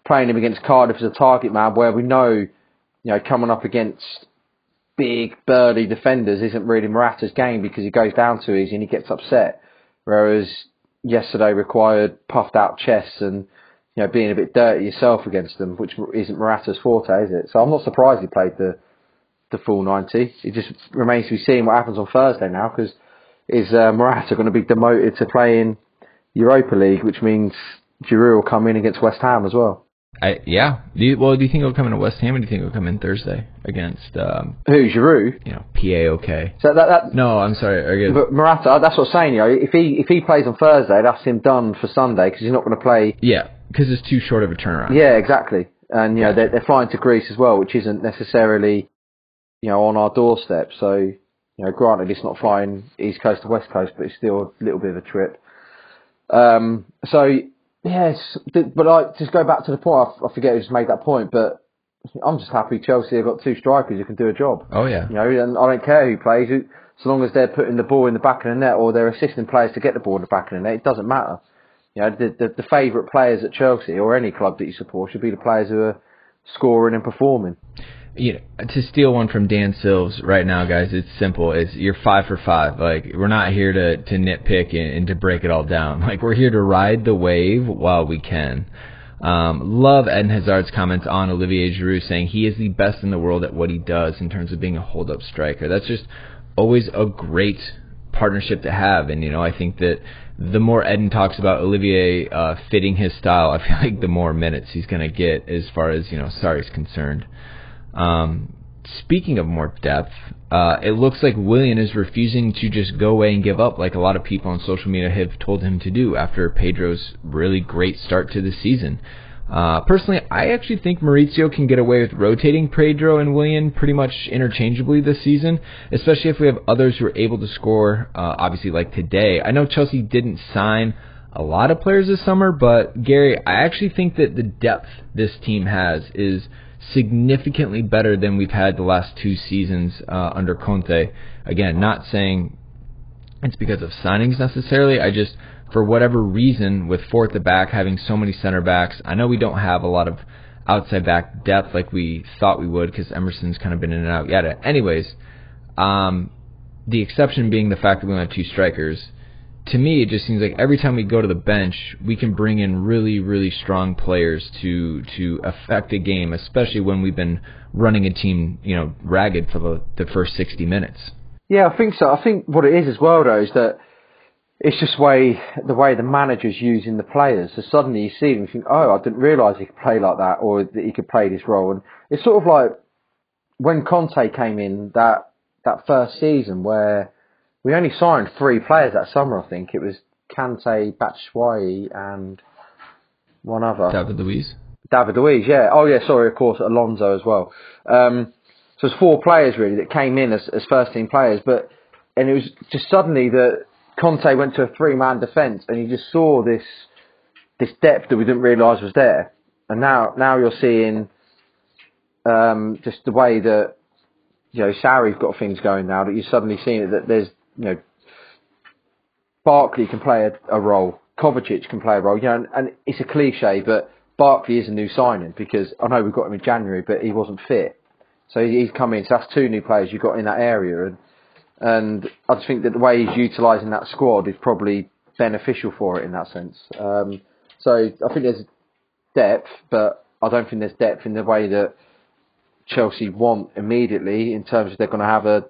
playing him against Cardiff as a target man, where we know, coming up against big, burly defenders isn't really Morata's game because he goes down too easy and he gets upset. Whereas yesterday required puffed out chests and being a bit dirty yourself against them, which isn't Morata's forte, is it? So I'm not surprised he played the full 90. It just remains to be seen what happens on Thursday now, because is Morata going to be demoted to play in Europa League, which means Giroud will come in against West Ham as well. Yeah. Do you think he'll come in at West Ham, or do you think he'll come in Thursday against who? Giroud? PAOK. So that no, I'm sorry. But Morata, that's what I'm saying. If he plays on Thursday, that's him done for Sunday, because he's not going to play. Yeah, because it's too short of a turnaround. Yeah, exactly. And they're flying to Greece as well, which isn't necessarily on our doorstep. So granted, it's not flying East Coast to West Coast, but it's still a little bit of a trip. Yes, but just go back to the point. I forget who just made that point, but I'm just happy Chelsea have got two strikers who can do a job. Oh yeah. And I don't care who plays, so long as they're putting the ball in the back of the net or they're assisting players to get the ball in the back of the net. It doesn't matter. The favourite players at Chelsea or any club that you support should be the players who are scoring and performing. To steal one from Dan Silves right now, guys, it's simple. You're 5 for 5. Like, we're not here to nitpick and to break it all down. Like, we're here to ride the wave while we can. Love Eden Hazard's comments on Olivier Giroud, saying he is the best in the world at what he does in terms of being a hold-up striker. That's just always a great partnership to have. And, I think that the more Eden talks about Olivier fitting his style, I feel like the more minutes he's going to get as far as, Sarri's concerned. Speaking of more depth, it looks like Willian is refusing to just go away and give up like a lot of people on social media have told him to do after Pedro's really great start to the season. Personally, I actually think Maurizio can get away with rotating Pedro and Willian pretty much interchangeably this season, especially if we have others who are able to score, obviously like today. I know Chelsea didn't sign a lot of players this summer, but Gary, I actually think that the depth this team has is significantly better than we've had the last two seasons under Conte. Again, not saying it's because of signings necessarily. I just, for whatever reason, with four at the back, having so many center backs, I know we don't have a lot of outside back depth like we thought we would because Emerson's kind of been in and out. Yeah. Anyways, the exception being the fact that we only have two strikers. To me, it just seems like every time we go to the bench, we can bring in really, really strong players to affect a game, especially when we've been running a team, ragged for the first 60 minutes. Yeah, I think so. I think what it is as well, though, is that it's just the way the manager's using the players. So suddenly you see them and think, oh, I didn't realise he could play like that, or that he could play this role. And it's sort of like when Conte came in that first season where we only signed 3 players that summer, I think. It was Kante, Batshuayi, and one other. David Luiz, yeah. Oh, yeah, sorry, of course, Alonso as well. So it's 4 players, really, that came in as first-team players. And it was just suddenly that Conte went to a 3-man defence, and you just saw this depth that we didn't realise was there. And now you're seeing just the way that Sarri's got things going now, that you're suddenly seeing that there's, Barkley can play a role, Kovacic can play a role, and it's a cliche, but Barkley is a new signing because I know we got him in January, but he wasn't fit. So he's come in, so that's 2 new players you've got in that area, and I just think that the way he's utilising that squad is probably beneficial for it in that sense. So I think there's depth, but I don't think there's depth in the way that Chelsea want immediately in terms of they're going to have a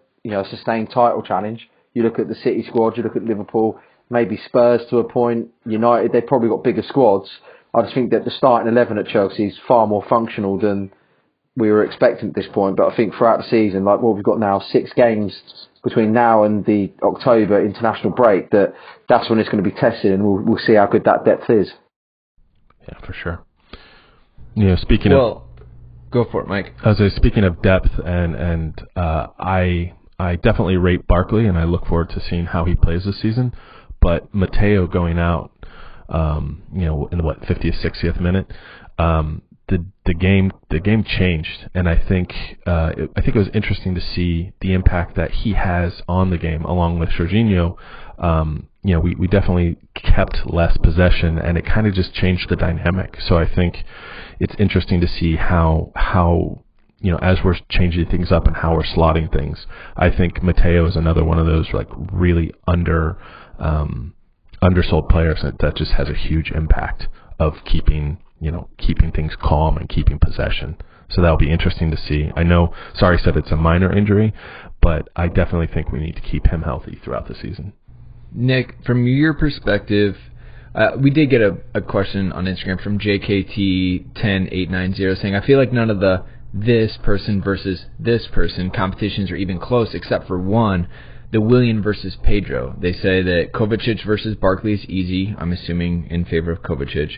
sustained title challenge. You look at the City squad, you look at Liverpool, maybe Spurs to a point, United, they've probably got bigger squads. I just think that the starting 11 at Chelsea is far more functional than we were expecting at this point. But I think throughout the season, like what we've got now, 6 games between now and the October international break, that's when it's going to be tested, and we'll see how good that depth is. Yeah, for sure. Speaking of... Go for it, Mike. Speaking of depth, and I definitely rate Barkley, and I look forward to seeing how he plays this season. But Mateo going out, in the 50th, 60th minute, the game changed, and I think it was interesting to see the impact that he has on the game along with Jorginho. We definitely kept less possession, and it kind of just changed the dynamic. So I think it's interesting to see how as we're changing things up and how we're slotting things. I think Mateo is another one of those like really undersold players that just has a huge impact of keeping things calm and keeping possession. So that'll be interesting to see. I know Sarri said it's a minor injury, but I definitely think we need to keep him healthy throughout the season. Nick, from your perspective, we did get a question on Instagram from JKT10890 saying, I feel like none of the this person versus this person competitions are even close except for one, the Willian versus Pedro. They say that Kovacic versus Barkley is easy, I'm assuming in favor of Kovacic.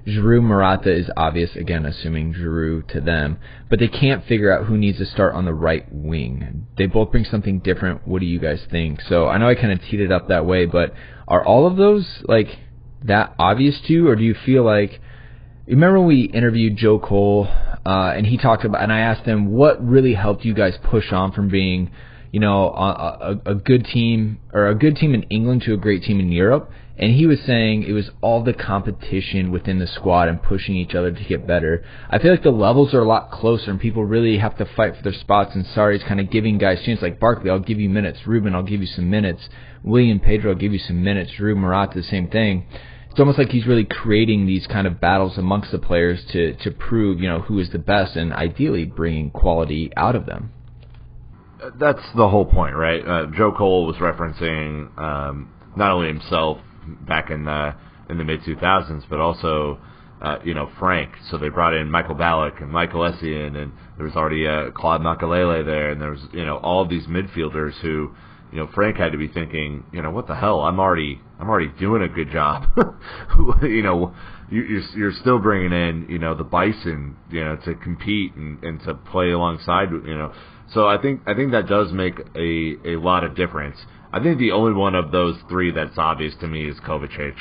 Giroud Morata is obvious, again assuming Giroud to them, but they can't figure out who needs to start on the right wing. They both bring something different. What do you guys think? So I know I kind of teed it up that way, but are all of those like that obvious to you, or do you feel like, you remember when we interviewed Joe Cole and he talked about, and I asked him what really helped you guys push on from being a good team or a good team in England to a great team in Europe, and he was saying it was all the competition within the squad and pushing each other to get better. I feel like the levels are a lot closer and people really have to fight for their spots, and Sarri's kind of giving guys chances like Barkley, I'll give you minutes, Ruben, I'll give you some minutes, Willian, Pedro, I'll give you some minutes, Giroud, Morata, the same thing. It's almost like he's really creating these kind of battles amongst the players to prove, who is the best and ideally bringing quality out of them. That's the whole point, right? Joe Cole was referencing not only himself back in the mid-2000s, but also, Frank. So they brought in Michael Ballack and Michael Essien, and there was already Claude Makelele there, and there was, all of these midfielders who, Frank had to be thinking, what the hell? I'm already doing a good job. You're still bringing in, the Bison, to compete and to play alongside, So I think that does make a lot of difference. I think the only one of those three that's obvious to me is Kovacic,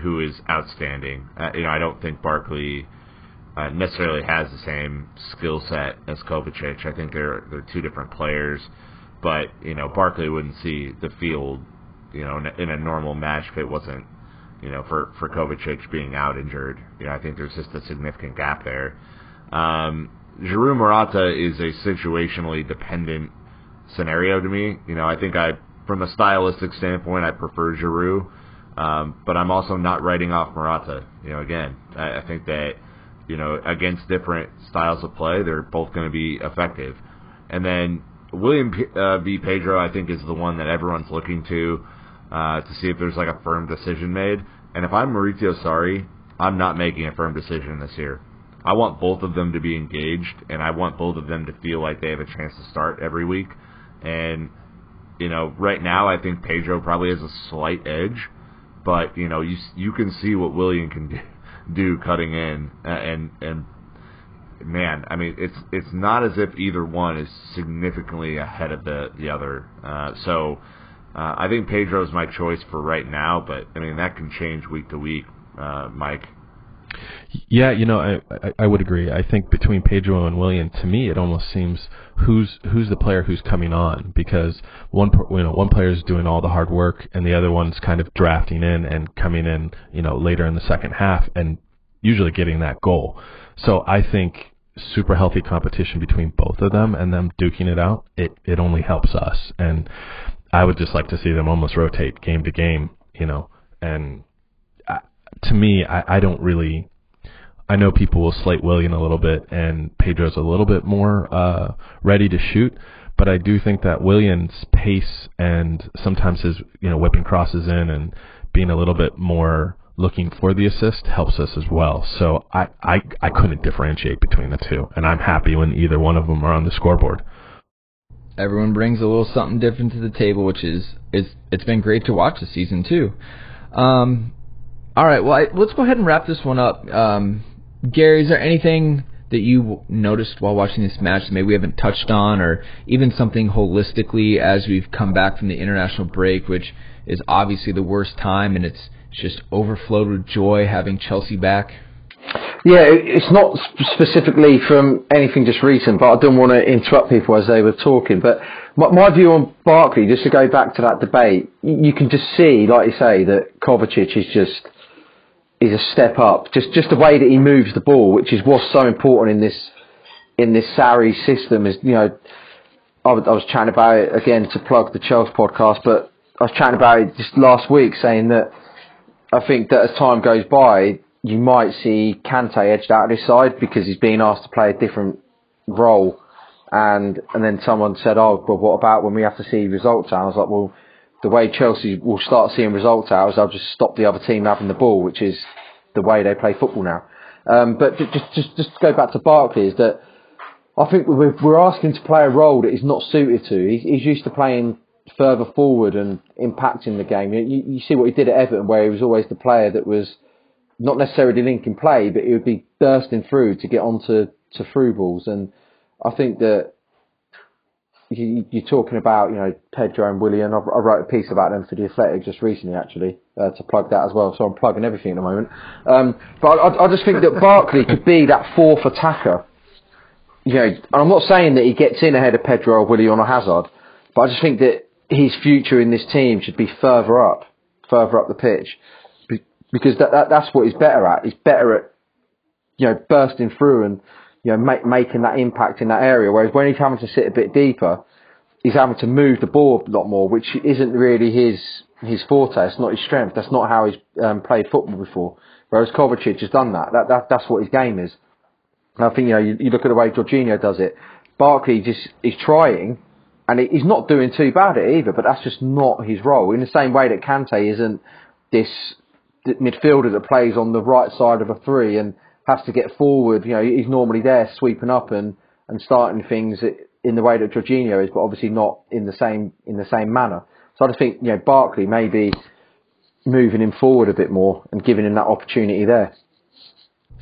who is outstanding. I don't think Barkley necessarily has the same skill set as Kovacic. I think they're two different players. But, Barkley wouldn't see the field, in a normal match if it wasn't, for Kovacic being out injured. I think there's just a significant gap there. Giroud Morata is a situationally dependent scenario to me. I think from a stylistic standpoint, I prefer Giroud, but I'm also not writing off Morata. Again, I think that, against different styles of play, they're both going to be effective. And then William v. Pedro, I think, is the one that everyone's looking to see if there's like a firm decision made. And if I'm Maurizio Sarri, I'm not making a firm decision this year. I want both of them to be engaged, and I want both of them to feel like they have a chance to start every week. And, right now I think Pedro probably has a slight edge, but, you can see what William can do cutting in. And man, I mean, it's not as if either one is significantly ahead of the other. So I think Pedro is my choice for right now, but, I mean, that can change week to week, Mike. Yeah, I would agree. I think between Pedro and Willian, to me, it almost seems who's the player who's coming on, because one player is doing all the hard work and the other one's kind of drafting in and coming in, later in the second half and usually getting that goal. So I think super healthy competition between both of them and them duking it out, it only helps us. And I would just like to see them almost rotate game to game, and to me, I don't really. I know people will slate Willian a little bit, and Pedro's a little bit more ready to shoot, but I do think that Willian's pace and sometimes his whipping crosses in and being a little bit more looking for the assist helps us as well. So I couldn't differentiate between the two, and I'm happy when either one of them are on the scoreboard. Everyone brings a little something different to the table, which it's been great to watch this season too. All right, well, let's go ahead and wrap this one up. Garry, is there anything that you noticed while watching this match that maybe we haven't touched on, or even something holistically as we've come back from the international break, which is obviously the worst time, and it's just overflowed with joy having Chelsea back? Yeah, it's not specifically from anything just recent, but I don't want to interrupt people as they were talking. But my view on Barkley, just to go back to that debate, you can just see, like you say, that Kovacic is a step up. Just the way that he moves the ball, which is what's so important in this Sarri system. Is, you know, I was chatting about it again to plug the Chelsea podcast, but I was chatting about it just last week, saying that I think that as time goes by, you might see Kante edged out of his side because he's being asked to play a different role. And then someone said, oh, but what about when we have to see results out? I was like, well, the way Chelsea will start seeing results out is they'll just stop the other team having the ball, which is the way they play football now. But just to go back to Barkley, is that I think we're asking to play a role that he's not suited to. He's used to playing further forward and impacting the game. You see what he did at Everton, where he was always the player that was not necessarily linking play, but he would be bursting through to get onto through balls. And I think that you're talking about, you know, Pedro and Willian. I wrote a piece about them for The Athletic just recently, actually, to plug that as well. So I'm plugging everything at the moment. But I just think that Barkley could be that fourth attacker. You know, and I'm not saying that he gets in ahead of Pedro or Willian or Hazard, but I just think that his future in this team should be further up the pitch. Because that's what he's better at. He's better at, you know, bursting through and, you know, making that impact in that area. Whereas when he's having to sit a bit deeper, he's having to move the ball a lot more, which isn't really his forte. It's not his strength. That's not how he's played football before. Whereas Kovacic has done that. That's what his game is. And I think, you know, you look at the way Jorginho does it. Barkley just is trying, and he's not doing too bad at it either. But that's just not his role. In the same way that Kante isn't this midfielder that plays on the right side of a three and has to get forward. You know, he's normally there sweeping up and starting things in the way that Jorginho is, but obviously not in the same manner. So I just think, you know, Barkley maybe moving him forward a bit more and giving him that opportunity there.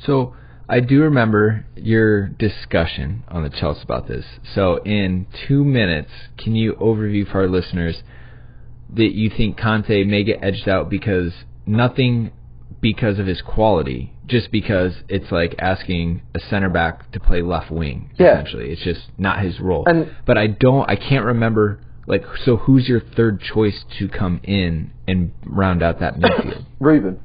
So I do remember your discussion on the Chelsea about this. So in 2 minutes, can you overview for our listeners that you think Kante may get edged out nothing because of his quality, just because it's like asking a center back to play left wing, essentially. It's just not his role. But I can't remember, like, so who's your third choice to come in and round out that midfield? Ruben.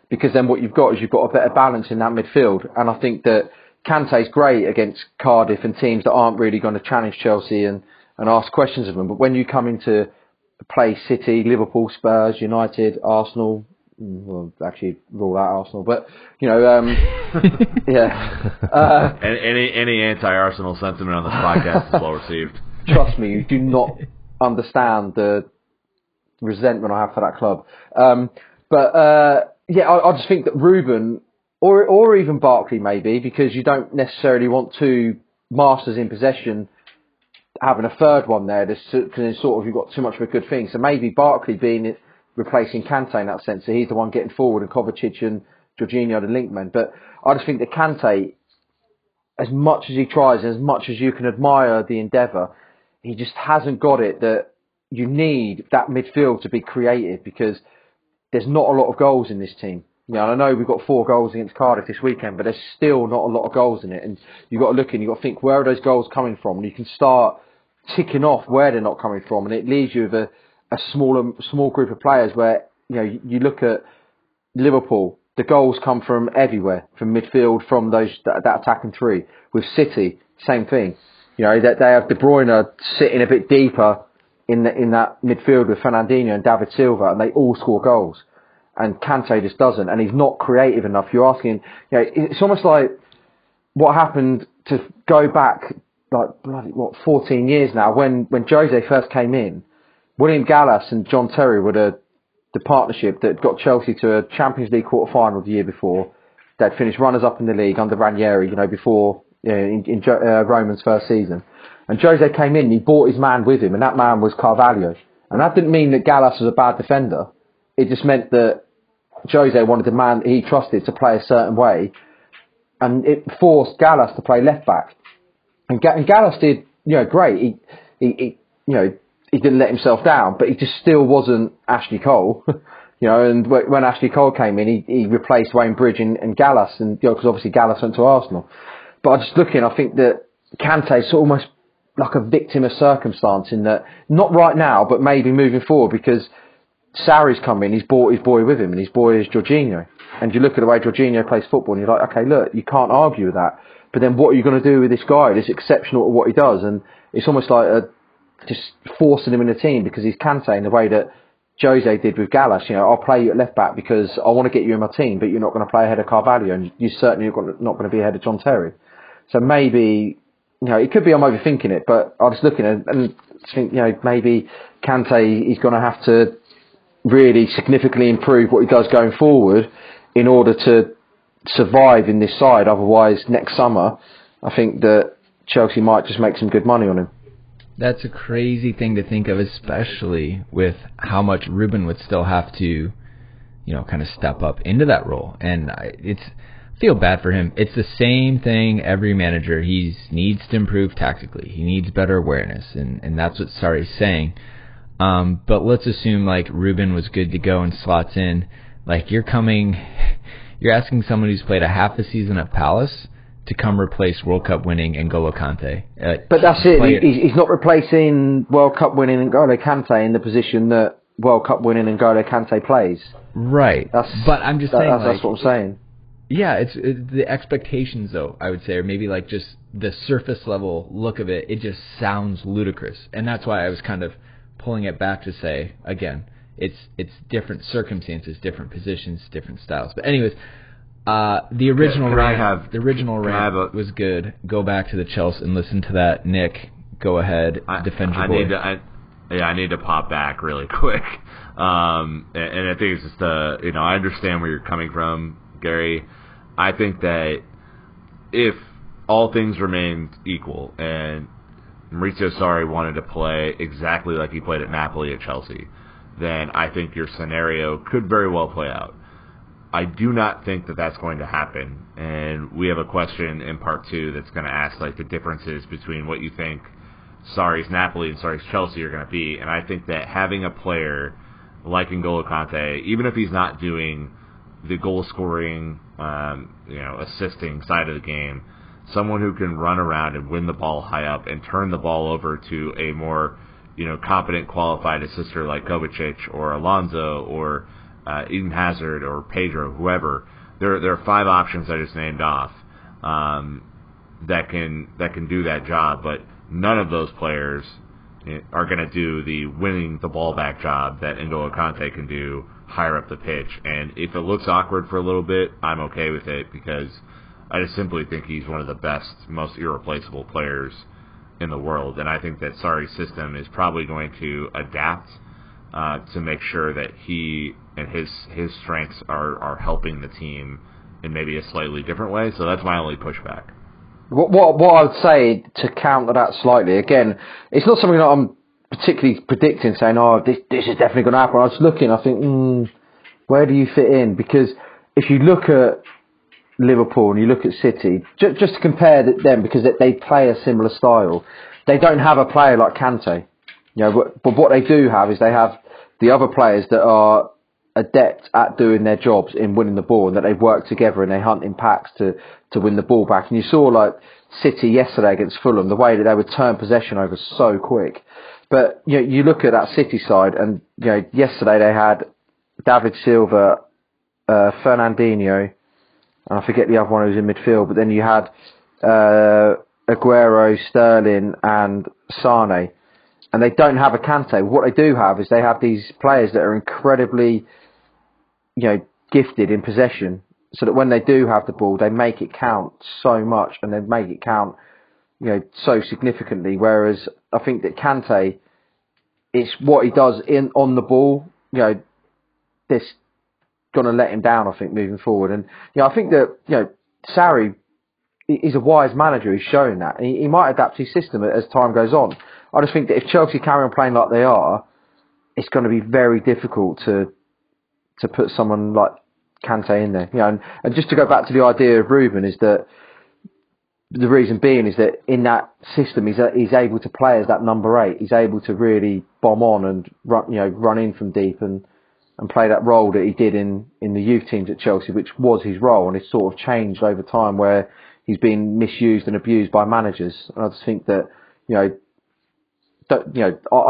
Because then what you've got is you've got a better balance in that midfield. And I think that Kante's great against Cardiff and teams that aren't really going to challenge Chelsea and ask questions of them. But when you come into play City, Liverpool, Spurs, United, Arsenal, well, actually rule out Arsenal, but, you know, yeah. Any anti-Arsenal sentiment on this podcast is well received. Trust me, you do not understand the resentment I have for that club. Yeah, I just think that Ruben, or even Barkley maybe, because you don't necessarily want two masters in possession having a third one there, because then sort of you've got too much of a good thing. So maybe Barkley replacing Kante in that sense, so he's the one getting forward, and Kovacic and Jorginho the linkmen. But I just think that Kante, as much as he tries, and as much as you can admire the endeavour, he just hasn't got it that you need that midfield to be creative, because there's not a lot of goals in this team. You know, I know we've got 4 goals against Cardiff this weekend, but there's still not a lot of goals in it. And you've got to look in, you've got to think, where are those goals coming from? And you can start ticking off where they're not coming from. And it leaves you with a small group of players where, you know, you look at Liverpool, the goals come from everywhere, from midfield, from that attacking three. With City, same thing. You know, that they have De Bruyne sitting a bit deeper in that midfield with Fernandinho and David Silva, and they all score goals. And Kante just doesn't, and he's not creative enough. You're asking, you know, it's almost like what happened to go back, like, 14 years now, when Jose first came in. William Gallas and John Terry were the partnership that got Chelsea to a Champions League quarter-final the year before. They'd finished runners-up in the league under Ranieri, you know, before, you know, in Roman's first season. And Jose came in, he brought his man with him, and that man was Carvalho. And that didn't mean that Gallas was a bad defender. It just meant that Jose wanted the man he trusted to play a certain way, and it forced Gallas to play left back. And Gallas did, you know, great. He you know, he didn't let himself down, but he just still wasn't Ashley Cole. And when Ashley Cole came in, he replaced Wayne Bridge and Gallas, and because obviously Gallas went to Arsenal. But I'm just looking, I think that Kante is almost like a victim of circumstance in that, not right now, but maybe moving forward, because Sarri's come in, he's brought his boy with him, and his boy is Jorginho. And you look at the way Jorginho plays football, and you're like, okay, look, you can't argue with that. But then what are you going to do with this guy that's exceptional at what he does? And it's almost like just forcing him in the team because he's Kante in the way that Jose did with Gallas. I'll play you at left back because I want to get you in my team, but you're not going to play ahead of Carvalho, and you're certainly not going to be ahead of John Terry. So maybe, it could be I'm overthinking it, but I was looking at and think, maybe Kante is going to have to really significantly improve what he does going forward in order to survive in this side. Otherwise, next summer, I think that Chelsea might just make some good money on him. That's a crazy thing to think of, especially with how much Ruben would still have to, kind of step up into that role. And I feel bad for him. It's the same thing every manager. He needs to improve tactically. He needs better awareness, and that's what Sarri's saying. But let's assume like Ruben was good to go and slots in. Like you're asking someone who's played a half a season at Palace to come replace World Cup winning N'Golo Kante. But that's it. He's not replacing World Cup winning N'Golo Kante in the position that World Cup winning N'Golo Kante plays. Right. But I'm just saying. That's what I'm saying. Yeah, it's the expectations, though, I would say, or maybe like just the surface level look of it. It just sounds ludicrous, and that's why I was kind of pulling it back to say again, it's different circumstances, different positions, different styles. But anyways. The original rant was good. Go back to the Chelsea and listen to that. Nick, go ahead, defend your boy. I need to pop back really quick. And I think it's just I understand where you're coming from, Gary. I think that if all things remained equal and Maurizio Sarri wanted to play exactly like he played at Napoli at Chelsea, then I think your scenario could very well play out. I do not think that that's going to happen, and we have a question in part 2 that's going to ask like the differences between what you think Sarri's Napoli and Sarri's Chelsea are going to be, and I think that having a player like N'Golo Kante, even if he's not doing the goal-scoring, assisting side of the game, someone who can run around and win the ball high up and turn the ball over to a more, competent, qualified assister like Kovacic or Alonso or Eden Hazard or Pedro, whoever. There are 5 options I just named off that can do that job, but none of those players are going to do the winning the ball back job that N'Golo Kante can do higher up the pitch. And if it looks awkward for a little bit, I'm okay with it because I just simply think he's one of the best, most irreplaceable players in the world. And I think that Sarri's system is probably going to adapt to make sure that he and his strengths are helping the team in maybe a slightly different way. So that's my only pushback. What I would say to counter that slightly, again, it's not something that I'm particularly predicting, saying, this is definitely going to happen. I was looking, I think, where do you fit in? Because if you look at Liverpool and you look at City, just to compare them, because they play a similar style, they don't have a player like Kante. But what they do have is they have the other players that are adept at doing their jobs in winning the ball, and that they work together and they hunt in packs to win the ball back. And you saw like City yesterday against Fulham, the way that they would turn possession over so quick. But you look at that City side, and yesterday they had David Silva, Fernandinho, and I forget the other one who was in midfield. But then you had Aguero, Sterling, and Sane. And they don't have a Kante. What they do have is they have these players that are incredibly, gifted in possession, so that when they do have the ball, they make it count so much, and they make it count, so significantly. Whereas I think that Kante, it's what he does on the ball, this going to let him down, I think, moving forward. And I think that Sarri is a wise manager. He's shown that. And he might adapt his system as time goes on. I just think that if Chelsea carry on playing like they are, it's going to be very difficult to put someone like Kante in there. And just to go back to the idea of Ruben, is that the reason being is that in that system he's able to play as that number 8. He's able to really bomb on and run in from deep and and play that role that he did in the youth teams at Chelsea, which was his role, and it's sort of changed over time where he's been misused and abused by managers. And I just think that, I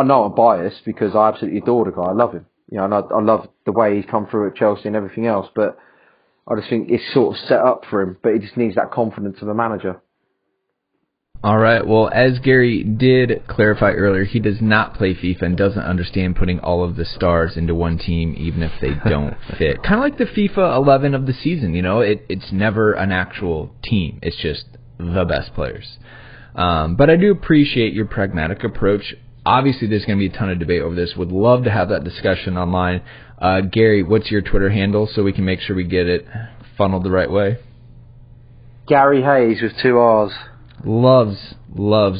know I'm biased because I absolutely adore the guy. I love him, and I love the way he's come through at Chelsea and everything else. But I just think it's sort of set up for him, but he just needs that confidence of a manager. All right. Well, as Garry did clarify earlier, he does not play FIFA and doesn't understand putting all of the stars into one team, even if they don't fit. Kind of like the FIFA 11 of the season. It's never an actual team. It's just the best players. But I do appreciate your pragmatic approach. Obviously, there's going to be a ton of debate over this. Would love to have that discussion online. Garry, what's your Twitter handle so we can make sure we get it funneled the right way? Garry Hayes with 2 R's. Loves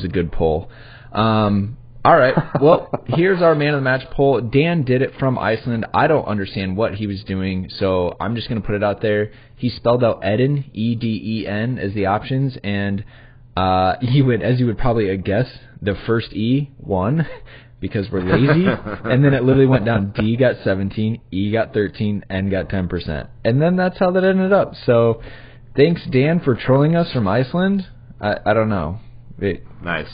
a good poll. All right. Well, here's our man of the match poll. Dan did it from Iceland. I don't understand what he was doing, so I'm just going to put it out there. He spelled out Eden, E-D-E-N, as the options, and he went, as you would probably guess, the first E won because we're lazy, and then it literally went down. D got 17, E got 13, N got 10%. And then that's how that ended up. So thanks, Dan, for trolling us from Iceland. I don't know. Nice.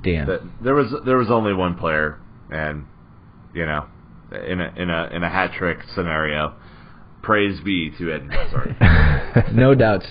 Dan. There was only one player, and in a hat trick scenario, praise be to Ed Hazard. No doubts.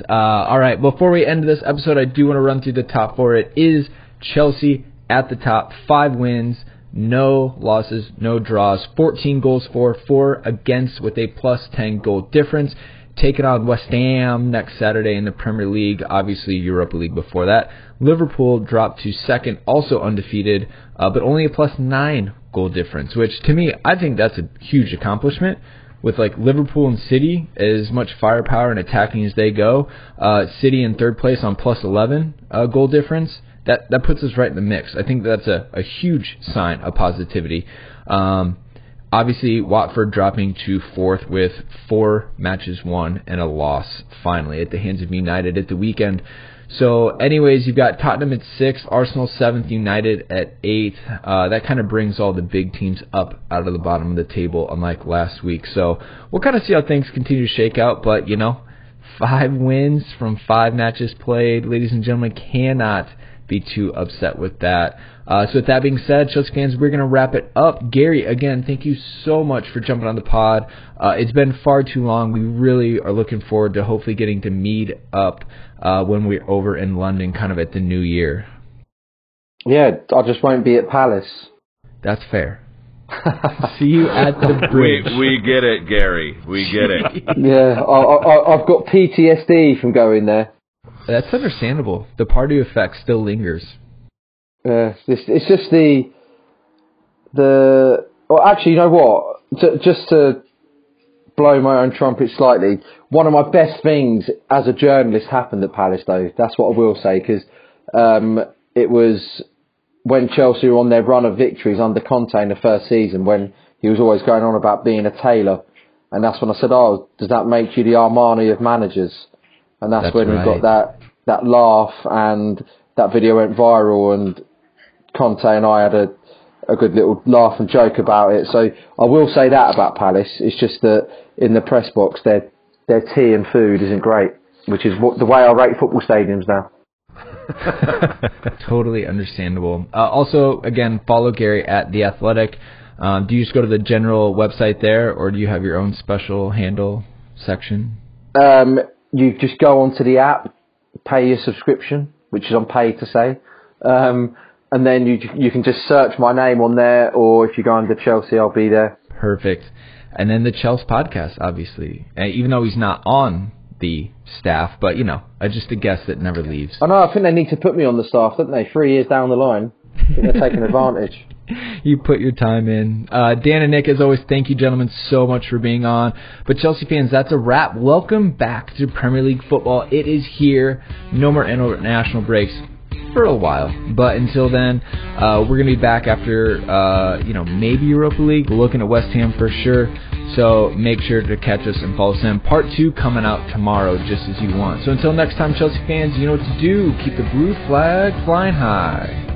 All right. Before we end this episode, I do want to run through the top 4. It is Chelsea at the top, 5 wins, no losses, no draws, 14 goals for, 4 against with a plus 10 goal difference. Taking on West Ham next Saturday in the Premier League, obviously Europa League before that. Liverpool dropped to second, also undefeated, but only a plus 9 goal difference, which to me, I think that's a huge accomplishment. With Liverpool and City as much firepower and attacking as they go, City in third place on plus 11 goal difference, that puts us right in the mix. I think that's a huge sign of positivity. Obviously, Watford dropping to 4th with 4 matches won and a loss, finally, at the hands of United at the weekend. So, anyways, you've got Tottenham at 6th, Arsenal 7th, United at 8th. That kind of brings all the big teams up out of the bottom of the table, unlike last week. So, we'll kind of see how things continue to shake out. But, 5 wins from 5 matches played. Ladies and gentlemen, cannot be too upset with that. So with that being said, Chelsea fans, we're going to wrap it up. Garry, again, thank you so much for jumping on the pod. It's been far too long. We really are looking forward to hopefully getting to meet up when we're over in London kind of at the new year. Yeah, I just won't be at Palace. That's fair. See you at the bridge. We get it, Garry. We get it. Yeah, I've got PTSD from going there. That's understandable. The party effect still lingers. It's just the. Well, actually, you know what? Just to blow my own trumpet slightly, one of my best things as a journalist happened at Palace, though. That's what I will say, because it was when Chelsea were on their run of victories under Conte in the first season, when he was always going on about being a tailor, and that's when I said, "Oh, does that make you the Armani of managers?" And that's when right. we got that laugh, and that video went viral, and Conte and I had a good little laugh and joke about it. So I will say that about Palace. It's just that in the press box, their tea and food isn't great, which is the way I rate football stadiums now. Totally understandable. Also, again, follow Garry at The Athletic. Do you just go to the general website there, or do you have your own special handle section? You just go onto the app, pay your subscription, which is on pay to say, and then you can just search my name on there, or if you go under Chelsea, I'll be there. Perfect. And then the Chelsea podcast, obviously, even though he's not on the staff, but just a guest that never leaves. I know. I think they need to put me on the staff, don't they? 3 years down the line, I think they're taking advantage. You put your time in. Dan and Nick, as always, thank you, gentlemen, so much for being on. But Chelsea fans, that's a wrap. Welcome back to Premier League football. It is here. No more international breaks for a while. But until then, we're going to be back after, maybe Europa League. Looking at West Ham for sure. So make sure to catch us and follow us in. Part 2 coming out tomorrow, just as you want. So until next time, Chelsea fans, you know what to do. Keep the blue flag flying high.